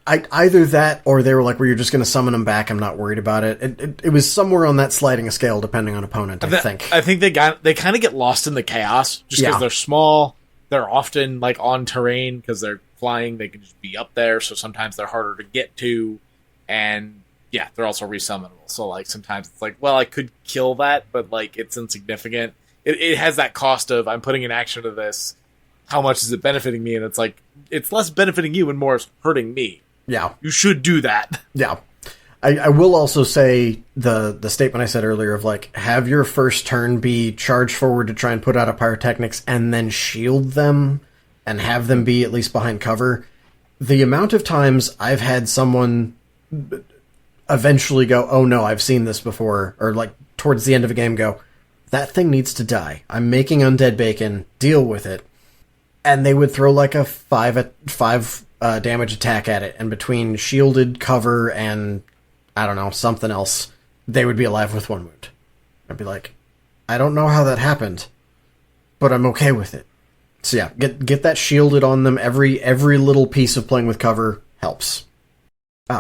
Either that, or they were like, well, you're just going to summon them back, I'm not worried about it. It was somewhere on that sliding scale, depending on opponent, I think. I think they kind of get lost in the chaos, just because they're small. They're often like on terrain, because they're flying, they can just be up there, so sometimes they're harder to get to. And yeah, they're also resummonable. So like sometimes it's like, well, I could kill that, but like it's insignificant. It has that cost of, I'm putting an action to this. How much is it benefiting me? And it's like, it's less benefiting you and more hurting me. Yeah. You should do that. Yeah. I will also say the statement I said earlier of like, have your first turn be charge forward to try and put out a pyrotechnics and then shield them and have them be at least behind cover. The amount of times I've had someone eventually go, oh no, I've seen this before, or like towards the end of a game go, that thing needs to die. I'm making undead bacon, deal with it. And they would throw like a 5 damage attack at it, and between shielded cover and, I don't know, something else, they would be alive with 1 wound. I'd be like, I don't know how that happened, but I'm okay with it. So yeah, get that shielded on them. Every little piece of playing with cover helps.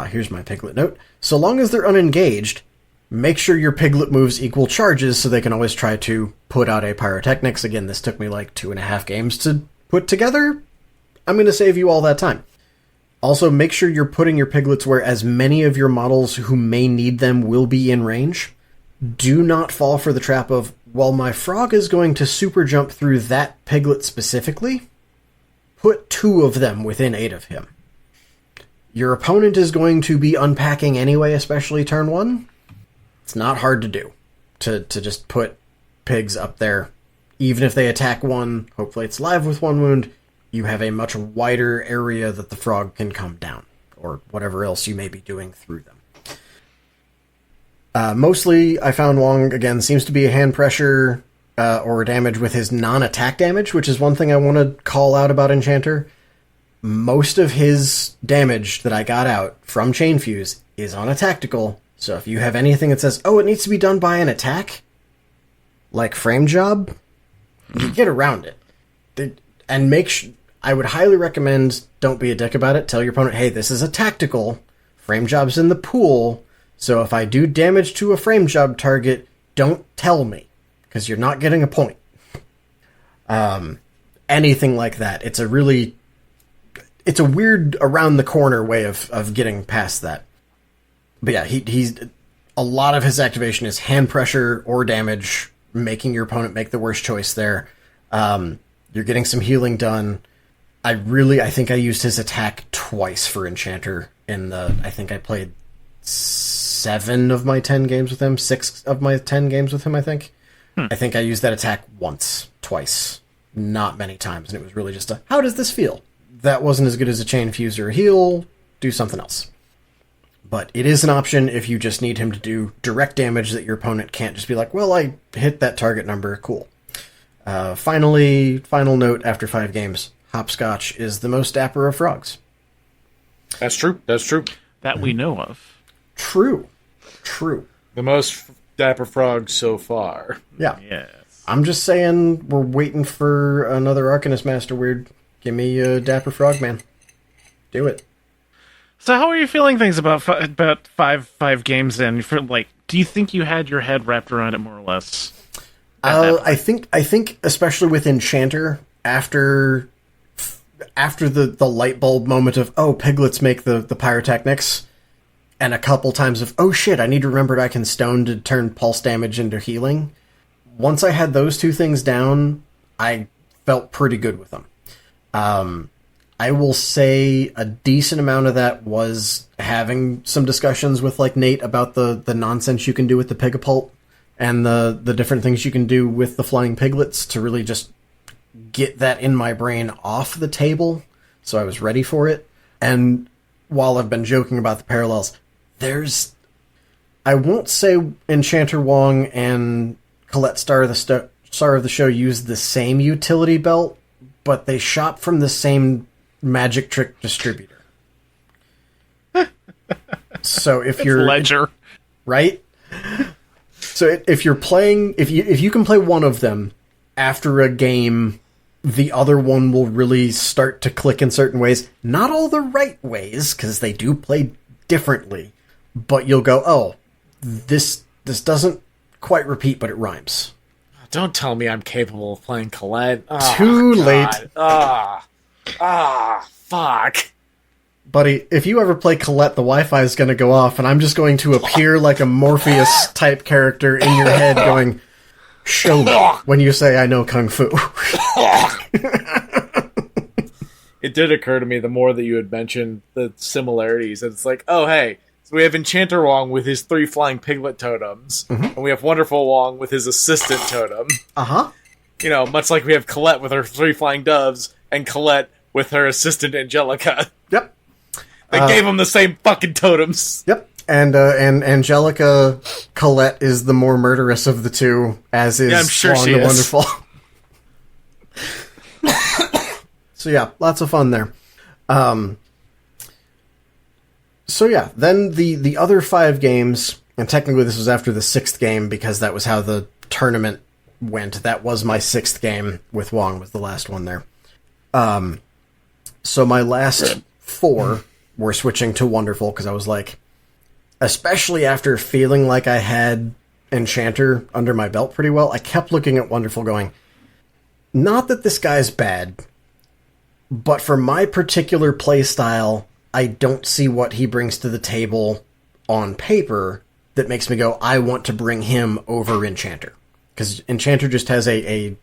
Here's my piglet note. So long as they're unengaged, make sure your piglet moves equal charges so they can always try to put out a pyrotechnics. Again, this took me like 2.5 games to put together. I'm going to save you all that time. Also, make sure you're putting your piglets where as many of your models who may need them will be in range. Do not fall for the trap of, well, my frog is going to super jump through that piglet specifically. Put 2 of them within 8 of him. Your opponent is going to be unpacking anyway, especially turn 1. It's not hard to do. To just put pigs up there. Even if they attack 1, hopefully it's live with 1 wound, you have a much wider area that the frog can come down. Or whatever else you may be doing through them. Mostly, I found Wong, again, seems to be a hand pressure or damage with his non-attack damage, which is one thing I want to call out about Enchanter. Most of his damage that I got out from Chain Fuse is on a tactical, so if you have anything that says, oh, it needs to be done by an attack, like Frame Job, you get around it. And I would highly recommend, don't be a dick about it, tell your opponent, hey, this is a tactical, Frame Job's in the pool, so if I do damage to a Frame Job target, don't tell me, because you're not getting a point. Anything like that. It's a weird around the corner way of getting past that. But yeah, he's a lot of his activation is hand pressure or damage, making your opponent make the worst choice there. You're getting some healing done. I think I used his attack twice for Enchanter I think I played 7 of my 10 games with him, 6 of my 10 games with him, I think. I think I used that attack twice not many times, and it was really just a, how does this feel? That wasn't as good as a chain fuse or a heal, do something else. But it is an option if you just need him to do direct damage that your opponent can't just be like, well, I hit that target number, cool. Final note after 5 games, Hopscotch is the most dapper of frogs. That's true. That we know of. True. The most dapper frog so far. Yeah. Yes. I'm just saying we're waiting for another Arcanist Master Weird. Give me a dapper frog, man. Do it. So how are you feeling things about five games in? Do you think you had your head wrapped around it more or less? I think especially with Enchanter, after the light bulb moment of, oh, piglets make the pyrotechnics, and a couple times of, oh shit, I need to remember I can stone to turn pulse damage into healing. Once I had those 2 things down, I felt pretty good with them. I will say a decent amount of that was having some discussions with Nate about the nonsense you can do with the Pigapult and the different things you can do with the flying piglets to really just get that in my brain off the table, so I was ready for it. And while I've been joking about the parallels, I won't say Enchanter Wong and Colette Star of the Show use the same utility belt, but they shop from the same magic trick distributor. So if you're Ledger, right? So if you're playing, if you can play one of them after a game, the other one will really start to click in certain ways. Not all the right ways, because they do play differently. But you'll go, oh, this doesn't quite repeat, but it rhymes. Don't tell me I'm capable of playing Colette. Oh, Too late. Fuck. Buddy, if you ever play Colette, the Wi-Fi is going to go off, and I'm just going to appear like a Morpheus-type character in your head going, show me, when you say I know Kung Fu. It did occur to me the more that you had mentioned the similarities. It's like, oh, hey, so we have Enchanter Wong with his 3 flying piglet totems, and we have Wonderful Wong with his assistant totem. Uh-huh. You know, much like we have Colette with her 3 flying doves, and Colette with her assistant Angelica. Yep. They gave them the same fucking totems. Yep. And Angelica Colette is the more murderous of the 2, as is I'm sure Wong she the is. Wonderful. So yeah, lots of fun there. So yeah, then the other 5 games, and technically this was after the 6th game because that was how the tournament went. That was my 6th game with Wong, was the last one there. So my last 4 were switching to Wonderful because I was like, especially after feeling like I had Enchanter under my belt pretty well, I kept looking at Wonderful going, not that this guy's bad, but for my particular play style, I don't see what he brings to the table on paper that makes me go, I want to bring him over Enchanter. Because Enchanter just has a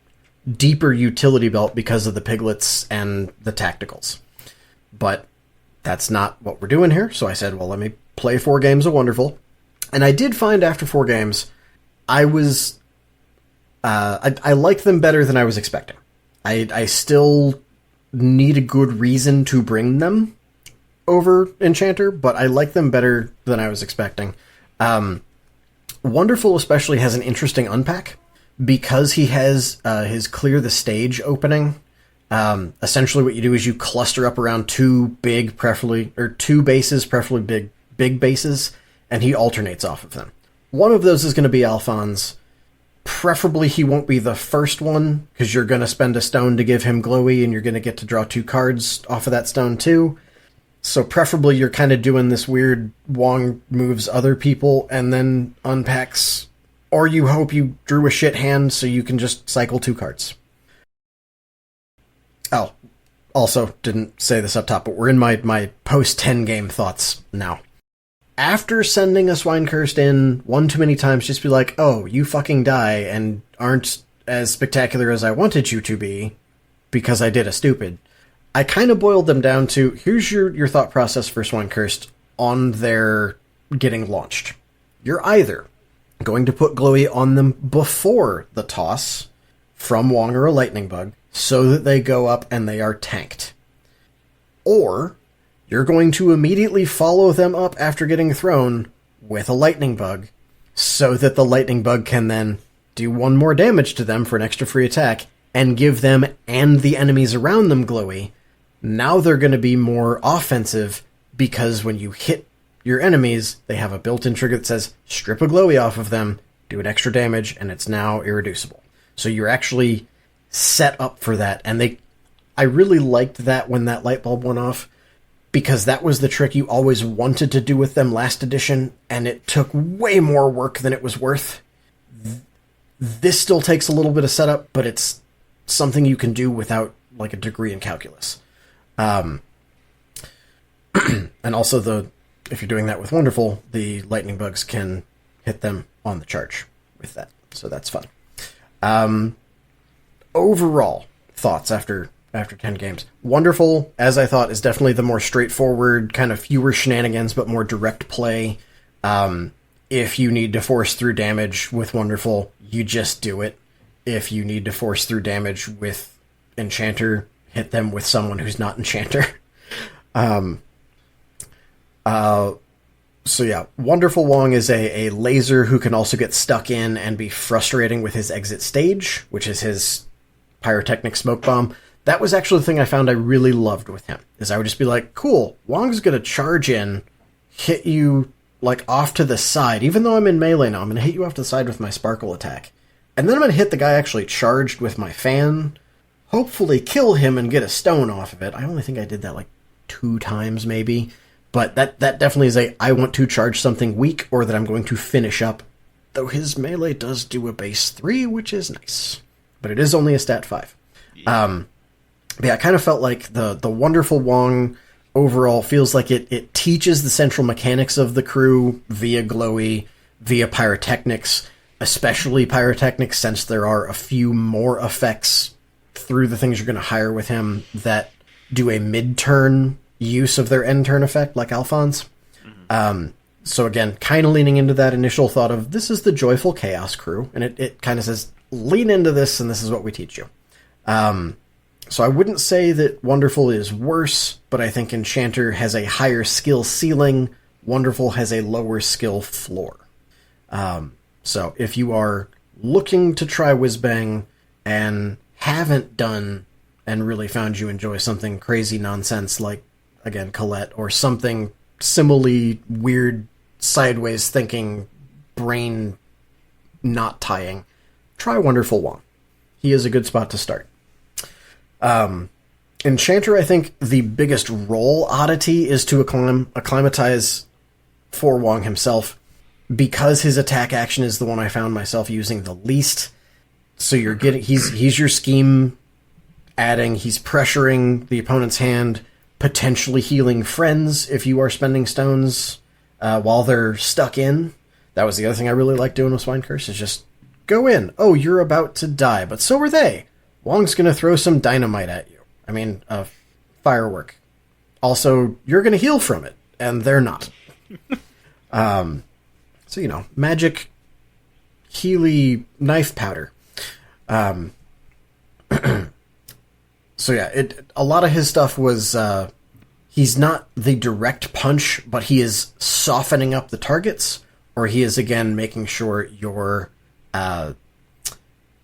deeper utility belt because of the piglets and the tacticals. But that's not what we're doing here, so I said, well, let me play 4 games of Wonderful. And I did find after 4 games, I liked them better than I was expecting. I still need a good reason to bring them over Enchanter, but I like them better than I was expecting. Wonderful especially has an interesting unpack because he has his clear the stage opening. Essentially what you do is you cluster up around 2 big, preferably, or 2 bases, preferably big bases, and he alternates off of them. One of those is going to be Alphonse. Preferably he won't be the first one, because you're going to spend a stone to give him Glowy, and you're going to get to draw 2 cards off of that stone too. So preferably you're kind of doing this weird Wong moves other people and then unpacks, or you hope you drew a shit hand so you can just cycle 2 cards. Oh, also didn't say this up top, but we're in my post-10 game thoughts now. After sending a Swinecurse in one too many times, just be like, oh, you fucking die and aren't as spectacular as I wanted you to be because I did a stupid. I kind of boiled them down to, here's your thought process for Swinecurse on their getting launched. You're either going to put Glowy on them before the toss from Wong or a Lightning Bug, so that they go up and they are tanked. Or you're going to immediately follow them up after getting thrown with a lightning bug, so that the lightning bug can then do 1 more damage to them for an extra free attack, and give them and the enemies around them glowy. Now they're going to be more offensive, because when you hit your enemies, they have a built-in trigger that says, strip a glowy off of them, do an extra damage, and it's now irreducible. So you're actually set up for that, and I really liked that when that light bulb went off, because that was the trick you always wanted to do with them last edition, and it took way more work than it was worth. This still takes a little bit of setup, but it's something you can do without like a degree in calculus. And also if you're doing that with Wonderful, the lightning bugs can hit them on the charge with that, so that's fun. Overall thoughts after 10 games. Wonderful, as I thought, is definitely the more straightforward, kind of fewer shenanigans, but more direct play. If you need to force through damage with Wonderful, you just do it. If you need to force through damage with Enchanter, hit them with someone who's not Enchanter. So yeah, Wonderful Wong is a laser who can also get stuck in and be frustrating with his exit stage, which is his pyrotechnic smoke bomb. That was actually the thing I found I really loved with him, is I would just be like, cool, Wong's going to charge in, hit you like off to the side. Even though I'm in melee now, I'm going to hit you off to the side with my sparkle attack. And then I'm going to hit the guy actually charged with my fan, hopefully kill him and get a stone off of it. I only think I did that like 2 times maybe. But that definitely is I want to charge something weak, or that I'm going to finish up. Though his melee does do a base 3, which is nice. But it is only a stat 5. Yeah. I kind of felt like the Wonderful Wong overall feels like it teaches the central mechanics of the crew via glowy, via pyrotechnics, especially pyrotechnics, since there are a few more effects through the things you're going to hire with him that do a mid-turn use of their end-turn effect, like Alphonse. Mm-hmm. So again, kind of leaning into that initial thought of, this is the Joyful Chaos crew, and it kind of says, lean into this, and this is what we teach you. So I wouldn't say that Wonderful is worse, but I think Enchanter has a higher skill ceiling, Wonderful has a lower skill floor. So if you are looking to try Wizz-Bang and haven't done and really found you enjoy something crazy nonsense like, again, Colette, or something similarly weird, sideways thinking, brain not tying, try Wonderful Wong. He is a good spot to start. Enchanter, I think the biggest role oddity is to acclimatize for Wong himself, because his attack action is the one I found myself using the least. So you're getting, he's your scheme adding, he's pressuring the opponent's hand, potentially healing friends if you are spending stones while they're stuck in. That was the other thing I really liked doing with Swine Curse, is just go in. Oh, you're about to die, but so are they. Wong's going to throw some dynamite at you. I mean, a firework. Also, you're going to heal from it, and they're not. So, magic Healy knife powder. So yeah, a lot of his stuff was, he's not the direct punch, but he is softening up the targets, or he is, again, making sure your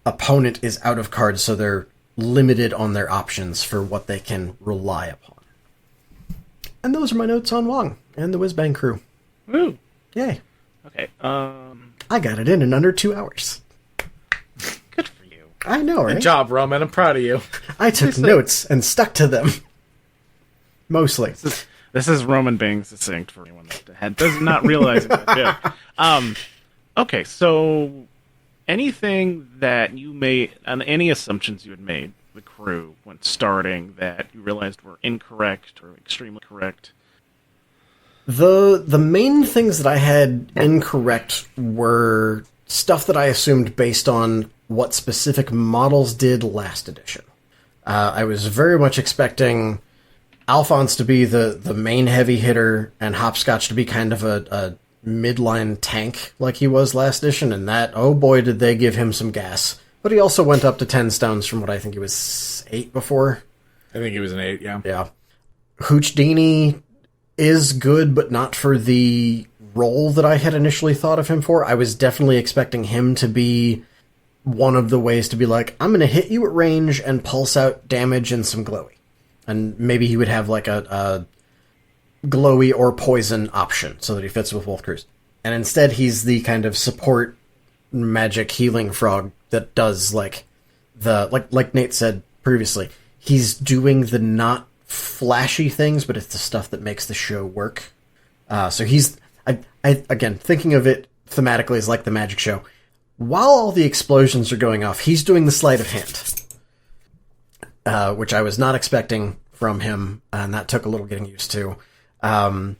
opponent is out of cards, so they're limited on their options for what they can rely upon. And those are my notes on Wong and the Wizz-Bang crew. Woo! Yay. Okay, I got it in under 2 hours. Good for you. I know, right? Good job, Roman. I'm proud of you. I took notes and stuck to them. Mostly. This is Roman being succinct for anyone that does not realize that joke. Okay, so anything that you made, any assumptions you had made, the crew, when starting, that you realized were incorrect or extremely correct? The main things that I had incorrect were stuff that I assumed based on what specific models did last edition. I was very much expecting Alphonse to be the main heavy hitter and Hopscotch to be kind of a midline tank like he was last edition, and that, oh boy, did they give him some gas But he also went up to 10 stones from what I think he was 8 before. I think he was an 8, yeah. Yeah. Houdini is good, but not for the role that I had initially thought of him for. I was definitely expecting him to be one of the ways to be like, I'm going to hit you at range and pulse out damage and some glowy. And maybe he would have like a glowy or poison option so that he fits with both crews. And instead he's the kind of support magic healing frog that does like Nate said previously, he's doing the not flashy things, but it's the stuff that makes the show work. So he's, I again, thinking of it thematically as like the magic show. While all the explosions are going off, he's doing the sleight of hand, which I was not expecting from him, and that took a little getting used to. I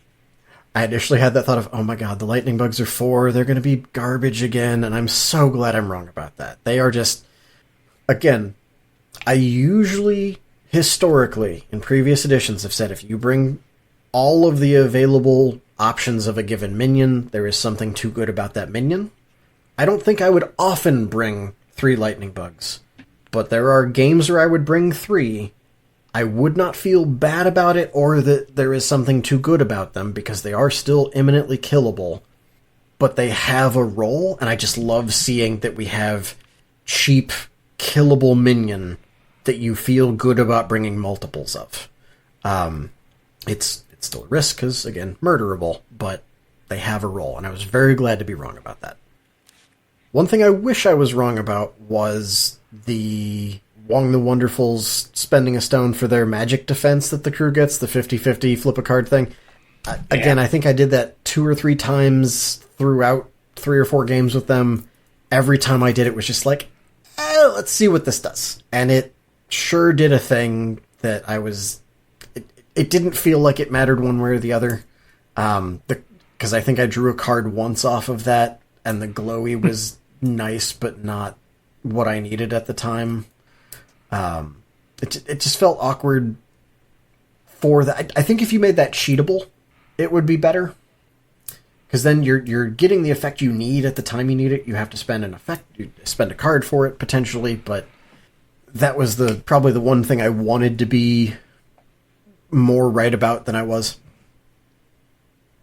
initially had that thought of, oh my god, the lightning bugs are 4, they're going to be garbage again, and I'm so glad I'm wrong about that. They are just, again, I usually, historically, in previous editions, have said if you bring all of the available options of a given minion, there is something too good about that minion. I don't think I would often bring 3 lightning bugs, but there are games where I would bring 3. I would not feel bad about it or that there is something too good about them because they are still imminently killable, but they have a role, and I just love seeing that we have cheap, killable minion that you feel good about bringing multiples of. It's still a risk because, again, murderable, but they have a role, and I was very glad to be wrong about that. One thing I wish I was wrong about was the Wong the Wonderful's spending a stone for their magic defense that the crew gets, the 50-50 flip a card thing. Again, I think I did that 2 or 3 times throughout 3 or 4 games with them. Every time I did it was just like, let's see what this does. And it sure did a thing that I was... It didn't feel like it mattered one way or the other. Because I think I drew a card once off of that, and the glowy was nice, but not what I needed at the time. It just felt awkward for that. I think if you made that cheatable, it would be better. Because then you're getting the effect you need at the time you need it. You have to spend an effect, you spend a card for it, potentially, but that was probably the one thing I wanted to be more right about than I was.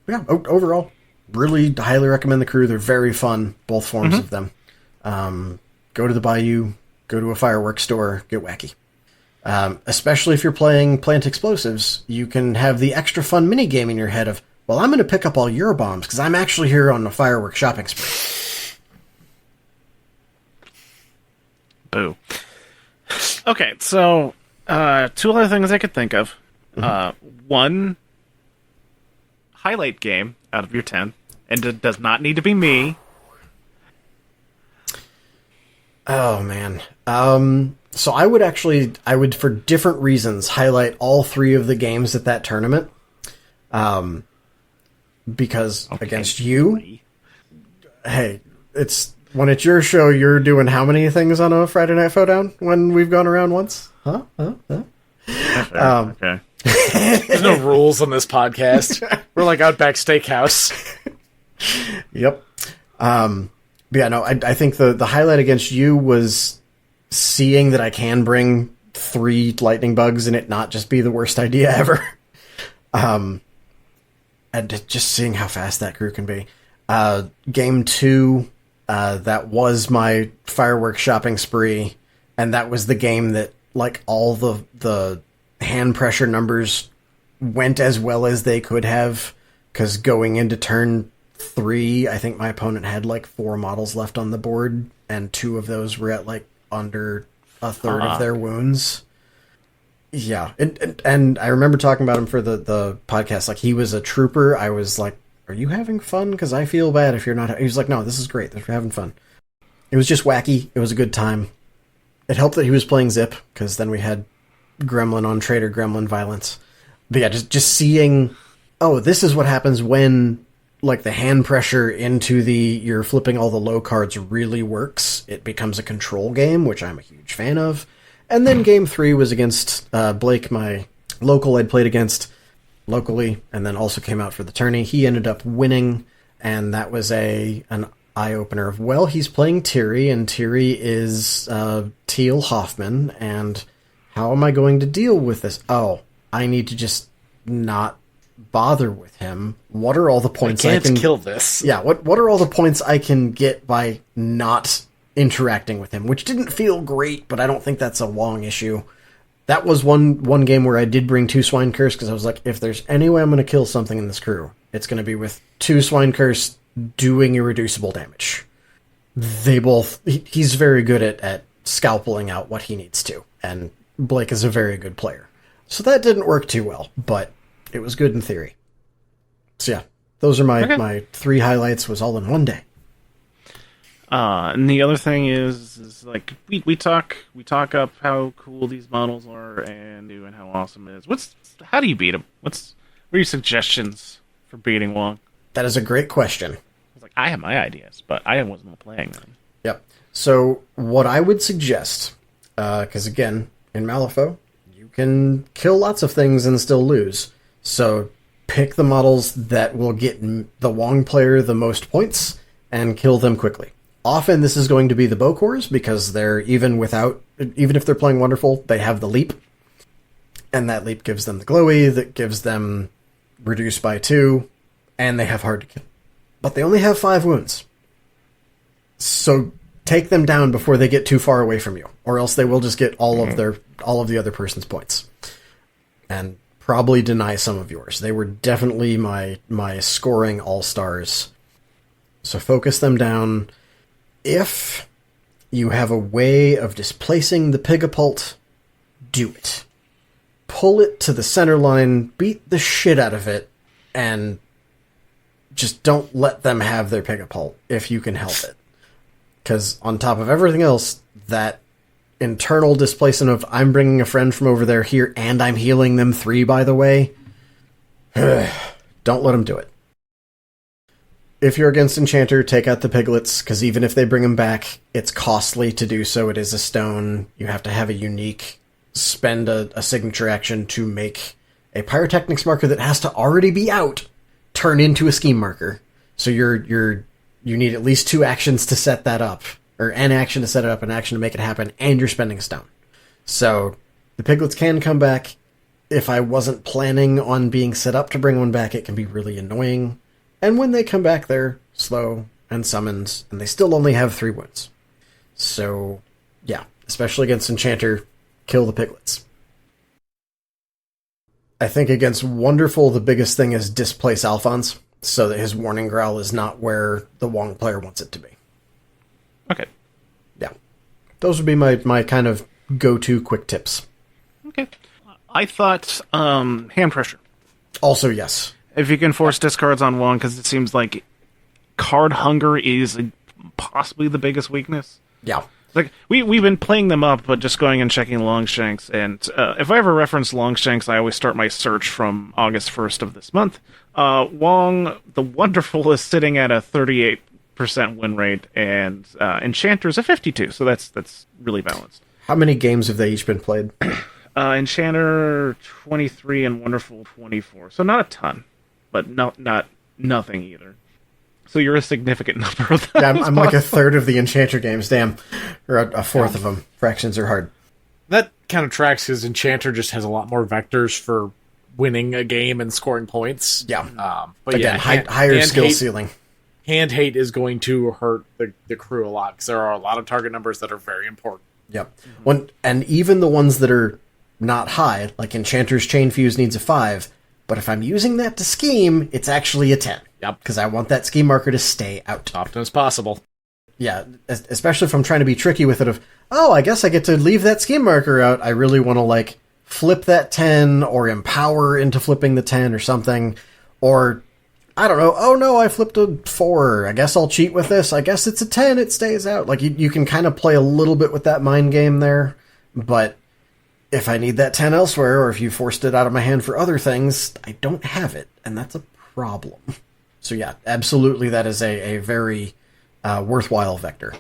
Yeah, overall, really highly recommend the crew. They're very fun, both forms of them. Go to the Bayou, go to a fireworks store, get wacky. Especially if you're playing plant explosives, you can have the extra fun minigame in your head of, well, I'm going to pick up all your bombs because I'm actually here on a fireworks shopping spree. Boo. Okay, so 2 other things I could think of. One, highlight game out of your 10, and it does not need to be me. Oh, man. So I would, for different reasons, highlight all 3 of the games at that tournament. Because against you, hey, when it's your show, you're doing how many things on a Friday Night Showdown when we've gone around once? Huh? Okay. There's no rules on this podcast. We're like Outback Steakhouse. Yep. But yeah, no, I think the highlight against you was seeing that I can bring 3 lightning bugs and it not just be the worst idea ever. And just seeing how fast that crew can be. Game 2, that was my fireworks shopping spree, and that was the game that, like, all the hand pressure numbers went as well as they could have, because going into turn 3, I think my opponent had like 4 models left on the board, and 2 of those were at like under a third of their wounds. Yeah, and I remember talking about him for the podcast. Like, he was a trooper. I was like, "Are you having fun? Because I feel bad if you're not." He was like, "No, this is great. We're having fun." It was just wacky. It was a good time. It helped that he was playing Zip, because then we had Gremlin on Trader Gremlin violence. But yeah, just seeing, oh, this is what happens when, like, the hand pressure into you're flipping all the low cards really works. It becomes a control game, which I'm a huge fan of. And then game 3 was against Blake, my local I'd played against locally, and then also came out for the tourney. He ended up winning, and that was an eye-opener of, well, he's playing Tiri, and Tiri is Teal Hoffman, and how am I going to deal with this? Oh, I need to just not bother with him. What are all the points I can kill this? Yeah, what are all the points I can get by not interacting with him? Which didn't feel great, but I don't think that's a Wong issue. That was one game where I did bring 2 Swine Curse, because I was like, if there's any way I'm going to kill something in this crew, it's going to be with 2 Swine Curse doing irreducible damage. He's very good at scalpeling out what he needs to, and Blake is a very good player. So that didn't work too well, but it was good in theory. So yeah, those are my 3 highlights, was all in one day. And the other thing is like we talk up how cool these models are and how awesome it is. How do you beat them? What are your suggestions for beating Wong? That is a great question. I have my ideas, but I wasn't playing them. Yep. So what I would suggest, because again, in Malifaux, you can kill lots of things and still lose. So pick the models that will get the Wong player the most points and kill them quickly. Often this is going to be the Bokors, because they're even if they're playing Wonderful, they have the leap. And that leap gives them the glowy, that gives them reduced by 2, and they have hard to kill. But they only have 5 wounds. So take them down before they get too far away from you, or else they will just get all of the other person's points. And probably deny some of yours. They were definitely my scoring all-stars. So focus them down. If you have a way of displacing the Pigapult, do it. Pull it to the center line, beat the shit out of it, and just don't let them have their Pigapult if you can help it. Because on top of everything else, that internal displacement of, I'm bringing a friend from over there here, and I'm healing them 3, by the way, don't let them do it. If you're against Enchanter, take out the piglets, because even if they bring them back, it's costly to do so. It is a stone. You have to have a unique, spend a signature action to make a pyrotechnics marker that has to already be out turn into a scheme marker. So you need at least 2 actions to set that up, or an action to set it up, an action to make it happen, and you're spending a stone. So the piglets can come back. If I wasn't planning on being set up to bring one back, it can be really annoying. And when they come back, they're slow and summons, and they still only have 3 wounds. So, yeah, especially against Enchanter, kill the piglets. I think against Wonderful, the biggest thing is displace Alphonse, so that his Warning Growl is not where the Wong player wants it to be. Okay. Yeah. Those would be my kind of go-to quick tips. Okay. I thought hand pressure. Also, yes. If you can force discards on Wong, because it seems like card hunger is possibly the biggest weakness. Yeah. Like, we've been playing them up, but just going and checking Longshanks, and if I ever reference Longshanks, I always start my search from August 1st of this month. Wong, the Wonderful, is sitting at a 38% win rate, and Enchanter's a 52%, so that's really balanced. How many games have they each been played? Enchanter 23 and Wonderful 24, so not a ton, but not nothing either. So you're a significant number of them. Yeah, I'm like a third of the Enchanter games, damn. Or a fourth of them. Fractions are hard. That kind of tracks, because Enchanter just has a lot more vectors for winning a game and scoring points. Yeah. But again, yeah, higher skill ceiling. Hand hate is going to hurt the crew a lot, because there are a lot of target numbers that are very important. Yep. And even the ones that are not high, like Enchanter's Chain Fuse needs a 5, but if I'm using that to scheme, it's actually a 10. Yep. Because I want that scheme marker to stay out. Often as possible. Yeah, especially if I'm trying to be tricky with it of, I guess I get to leave that scheme marker out. I really want to, flip that 10, or empower into flipping the 10 or something. Or, I don't know, oh no, I flipped a 4. I guess I'll cheat with this. I guess it's a 10, it stays out. You can kind of play a little bit with that mind game there. But if I need that 10 elsewhere, or if you forced it out of my hand for other things, I don't have it. And that's a problem. So yeah, absolutely, that is a very worthwhile vector.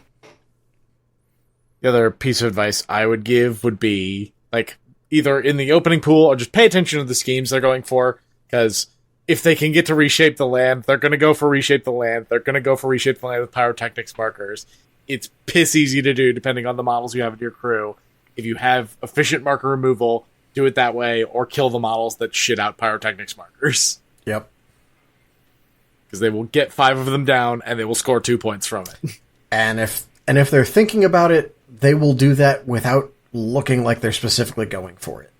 The other piece of advice I would give would be, either in the opening pool, or just pay attention to the schemes they're going for, because if they can get to reshape the land, they're going to go for reshape the land. They're going to go for reshape the land with pyrotechnics markers. It's piss easy to do depending on the models you have in your crew. If you have efficient marker removal, do it that way, or kill the models that shit out pyrotechnics markers. Yep. Because they will get 5 of them down, and they will score 2 points from it. And if they're thinking about it, they will do that without looking like they're specifically going for it.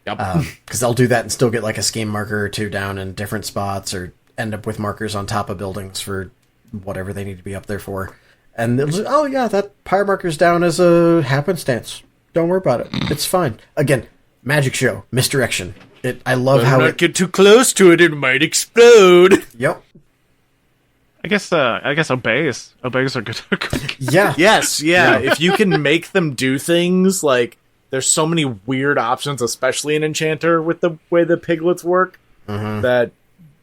Yep. Because they'll do that and still get like a scheme marker or 2 down in different spots, or end up with markers on top of buildings for whatever they need to be up there for. And they'll just, oh yeah, that pyre marker's down as a happenstance. Don't worry about it. It's fine. Again, magic show, misdirection. I love how not get too close to it, it might explode. Yep. I guess obeys. Obeys are good. Yeah. Yes, yeah. If you can make them do things, like, there's so many weird options, especially in Enchanter with the way the piglets work, that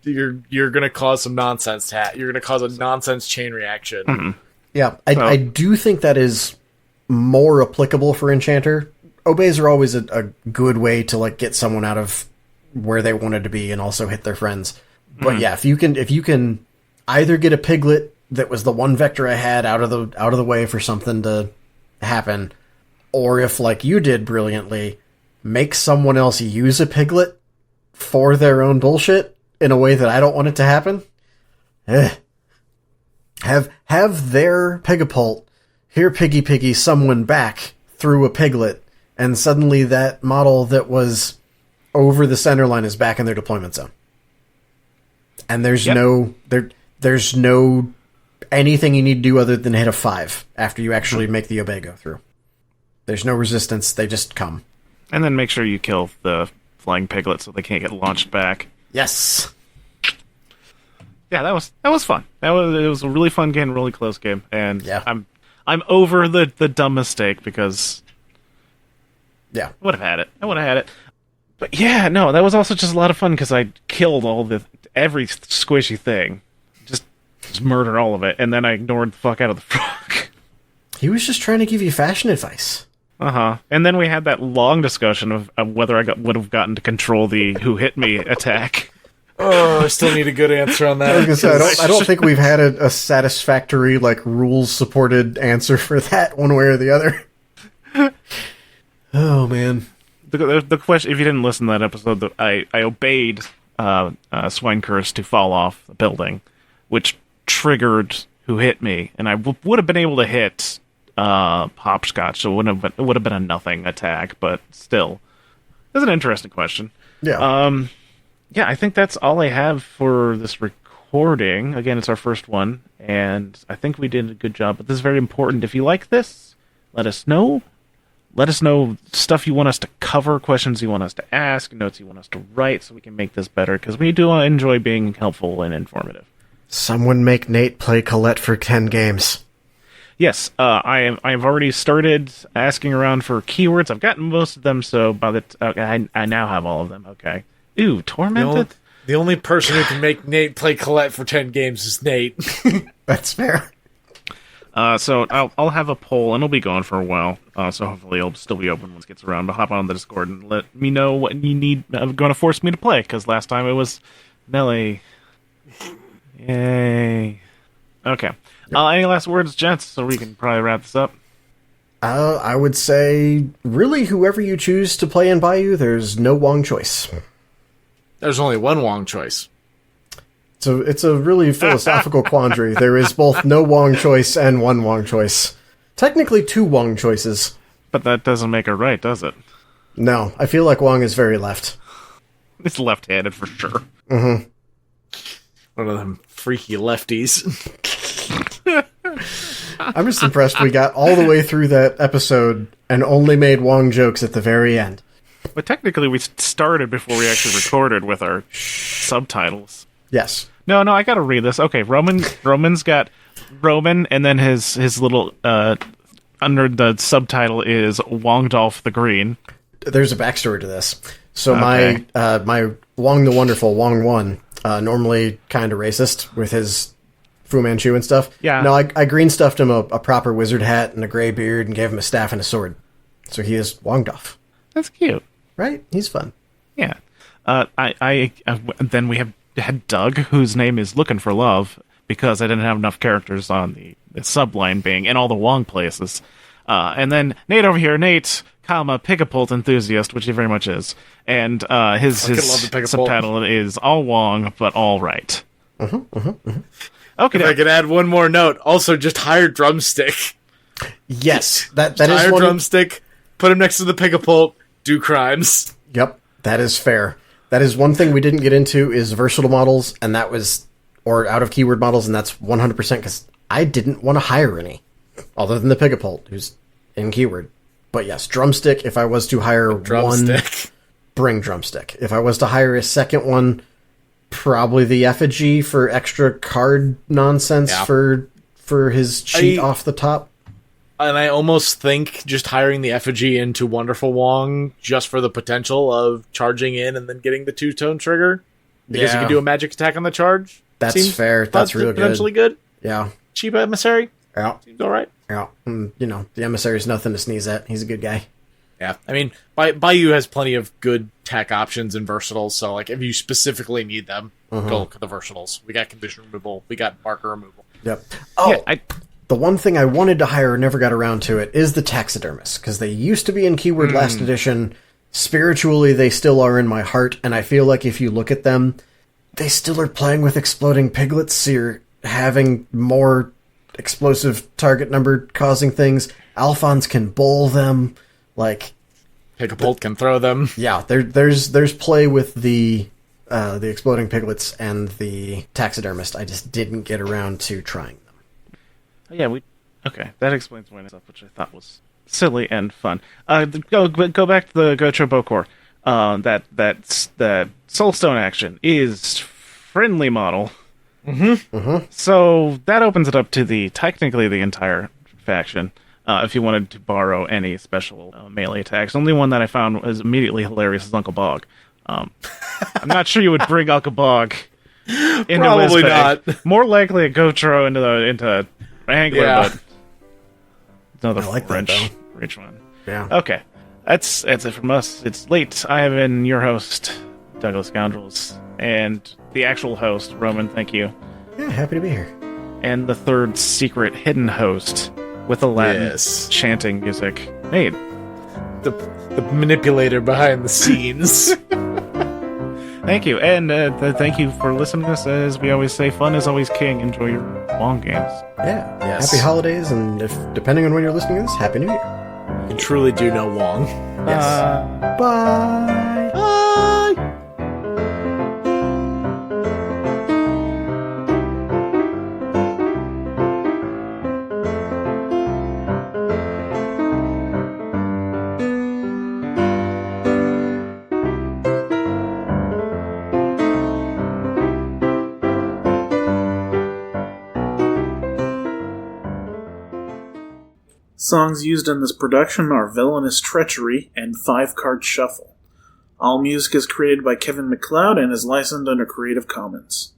you're going to cause some nonsense. You're going to cause a nonsense chain reaction. Mm-hmm. Yeah, I do think that is more applicable for Enchanter. Obeys are always a good way to like get someone out of where they wanted to be and also hit their friends. But yeah, if you can either get a piglet that was the one vector I had out of the way for something to happen, or if, like you did brilliantly, make someone else use a piglet for their own bullshit in a way that I don't want it to happen. Have their Pegapult hear piggy someone back through a piglet, and suddenly that model that was over the center line is back in their deployment zone. And there's there's no anything you need to do other than hit a 5 after you actually make the obey go through. There's no resistance, they just come. And then make sure you kill the flying piglet so they can't get launched back. Yes. Yeah, that was fun. It was a really fun game, really close game, and yeah. I'm over the dumb mistake because yeah, I would have had it. But yeah, no, that was also just a lot of fun because I killed every squishy thing, just murder all of it, and then I ignored the fuck out of the frog. He was just trying to give you fashion advice. And then we had that long discussion of whether I would have gotten to control the who hit me attack. Oh, I still need a good answer on that. I was gonna say, I don't think we've had a satisfactory, like, rules-supported answer for that one way or the other. Oh, man. The question, if you didn't listen to that episode, I obeyed Swine Curse to fall off the building, which triggered who hit me, and I would have been able to hit Hopscotch, so it would have been a nothing attack, but still. That's an interesting question. Yeah. Yeah, I think that's all I have for this recording. Again, it's our first one, and I think we did a good job. But this is very important. If you like this, let us know. Let us know stuff you want us to cover, questions you want us to ask, notes you want us to write, so we can make this better, because we do enjoy being helpful and informative. Someone make Nate play Colette for 10 games. Yes, I've already started asking around for keywords. I've gotten most of them, so I now have all of them. Okay. Ooh, Tormented? The only person who can make Nate play Colette for 10 games is Nate. That's fair. So I'll have a poll, and it'll be going for a while. So hopefully it'll still be open once it gets around. But hop on the Discord and let me know what you need. Going to force me to play, because last time it was Nelly. Yay. Okay. Any last words, gents, so we can probably wrap this up? I would say, really, whoever you choose to play in Bayou, there's no Wong choice. There's only one Wong choice. So it's a really philosophical quandary. There is both no Wong choice and one Wong choice. Technically 2 Wong choices. But that doesn't make it right, does it? No, I feel like Wong is very left. It's left-handed for sure. Mm-hmm. One of them freaky lefties. I'm just impressed we got all the way through that episode and only made Wong jokes at the very end. But technically we started before we actually recorded with our subtitles. Yes. No, I gotta read this. Okay, Roman's got Roman, and then his little, under the subtitle is Wongdolph the Green. There's a backstory to this. So Okay. my Wong the Wonderful, Wong 1, normally kind of racist with his Fu Manchu and stuff. Yeah. No, I green stuffed him a proper wizard hat and a gray beard and gave him a staff and a sword. So he is Wongdolph. That's cute. Right? He's fun. Yeah. Then we have had Doug, whose name is Looking for Love, because I didn't have enough characters on the subline being in all the Wong places. And then Nate over here, Nate, Picapult enthusiast, which he very much is. And his subtitle is all Wong, but all right. Okay. If I could add one more note, also just hire Drumstick. Yes, that is hire one. Drumstick, put him next to the Picapult, do crimes. Yep, that is fair. That is one thing we didn't get into is versatile models, and that was, or out of keyword models, and that's 100% because I didn't want to hire any, other than the Picapult, who's in keyword. But yes, Drumstick, if I was to hire one, bring Drumstick. If I was to hire a second one, probably the Effigy for extra card nonsense for his cheat off the top. And I almost think just hiring the Effigy into Wonderful Wong just for the potential of charging in and then getting the two-tone trigger. Because you can do a magic attack on the charge. That's fair. That's really good. Potentially good. Yeah. Cheap Emissary. Yeah. Seems alright. Yeah. The Emissary's nothing to sneeze at. He's a good guy. Yeah. I mean, Bayou has plenty of good tech options and versatiles, so like if you specifically need them, go look at the versatiles. We got condition removal. We got marker removal. Yep. Oh, yeah, the one thing I wanted to hire, never got around to it, is the taxidermist, because they used to be in keyword last edition. Spiritually, they still are in my heart, and I feel like if you look at them, they still are playing with exploding piglets. You're having more explosive target number causing things. Alphons can bowl them. Like, Picapult can throw them. Yeah, there's play with the exploding piglets and the taxidermist. I just didn't get around to trying them. Yeah, okay. That explains one stuff, which I thought was silly and fun. Go back to the Gocho Bokor. That Soulstone action is friendly model. So that opens it up to technically the entire faction. If you wanted to borrow any special melee attacks, the only one that I found was immediately hilarious is Uncle Bog. I'm not sure you would bring Uncle Bog into Probably Wizz-Bang. not. More likely a Gotro into Angler, but another French one. Yeah. Okay, that's it from us. It's late. I have been your host, Douglas Scoundrels, and the actual host, Roman. Thank you. Yeah, happy to be here. And the third secret hidden host with the Latin chanting music, Nate. The manipulator behind the scenes. Thank you, and thank you for listening to us. As we always say, fun is always king. Enjoy your Wong games. Yeah. Yes. Happy holidays, and depending on when you're listening to this, Happy New Year. You truly do know Wong. Yes. Bye. Bye. Songs used in this production are Villainous Treachery and 5-Card Shuffle. All music is created by Kevin MacLeod and is licensed under Creative Commons.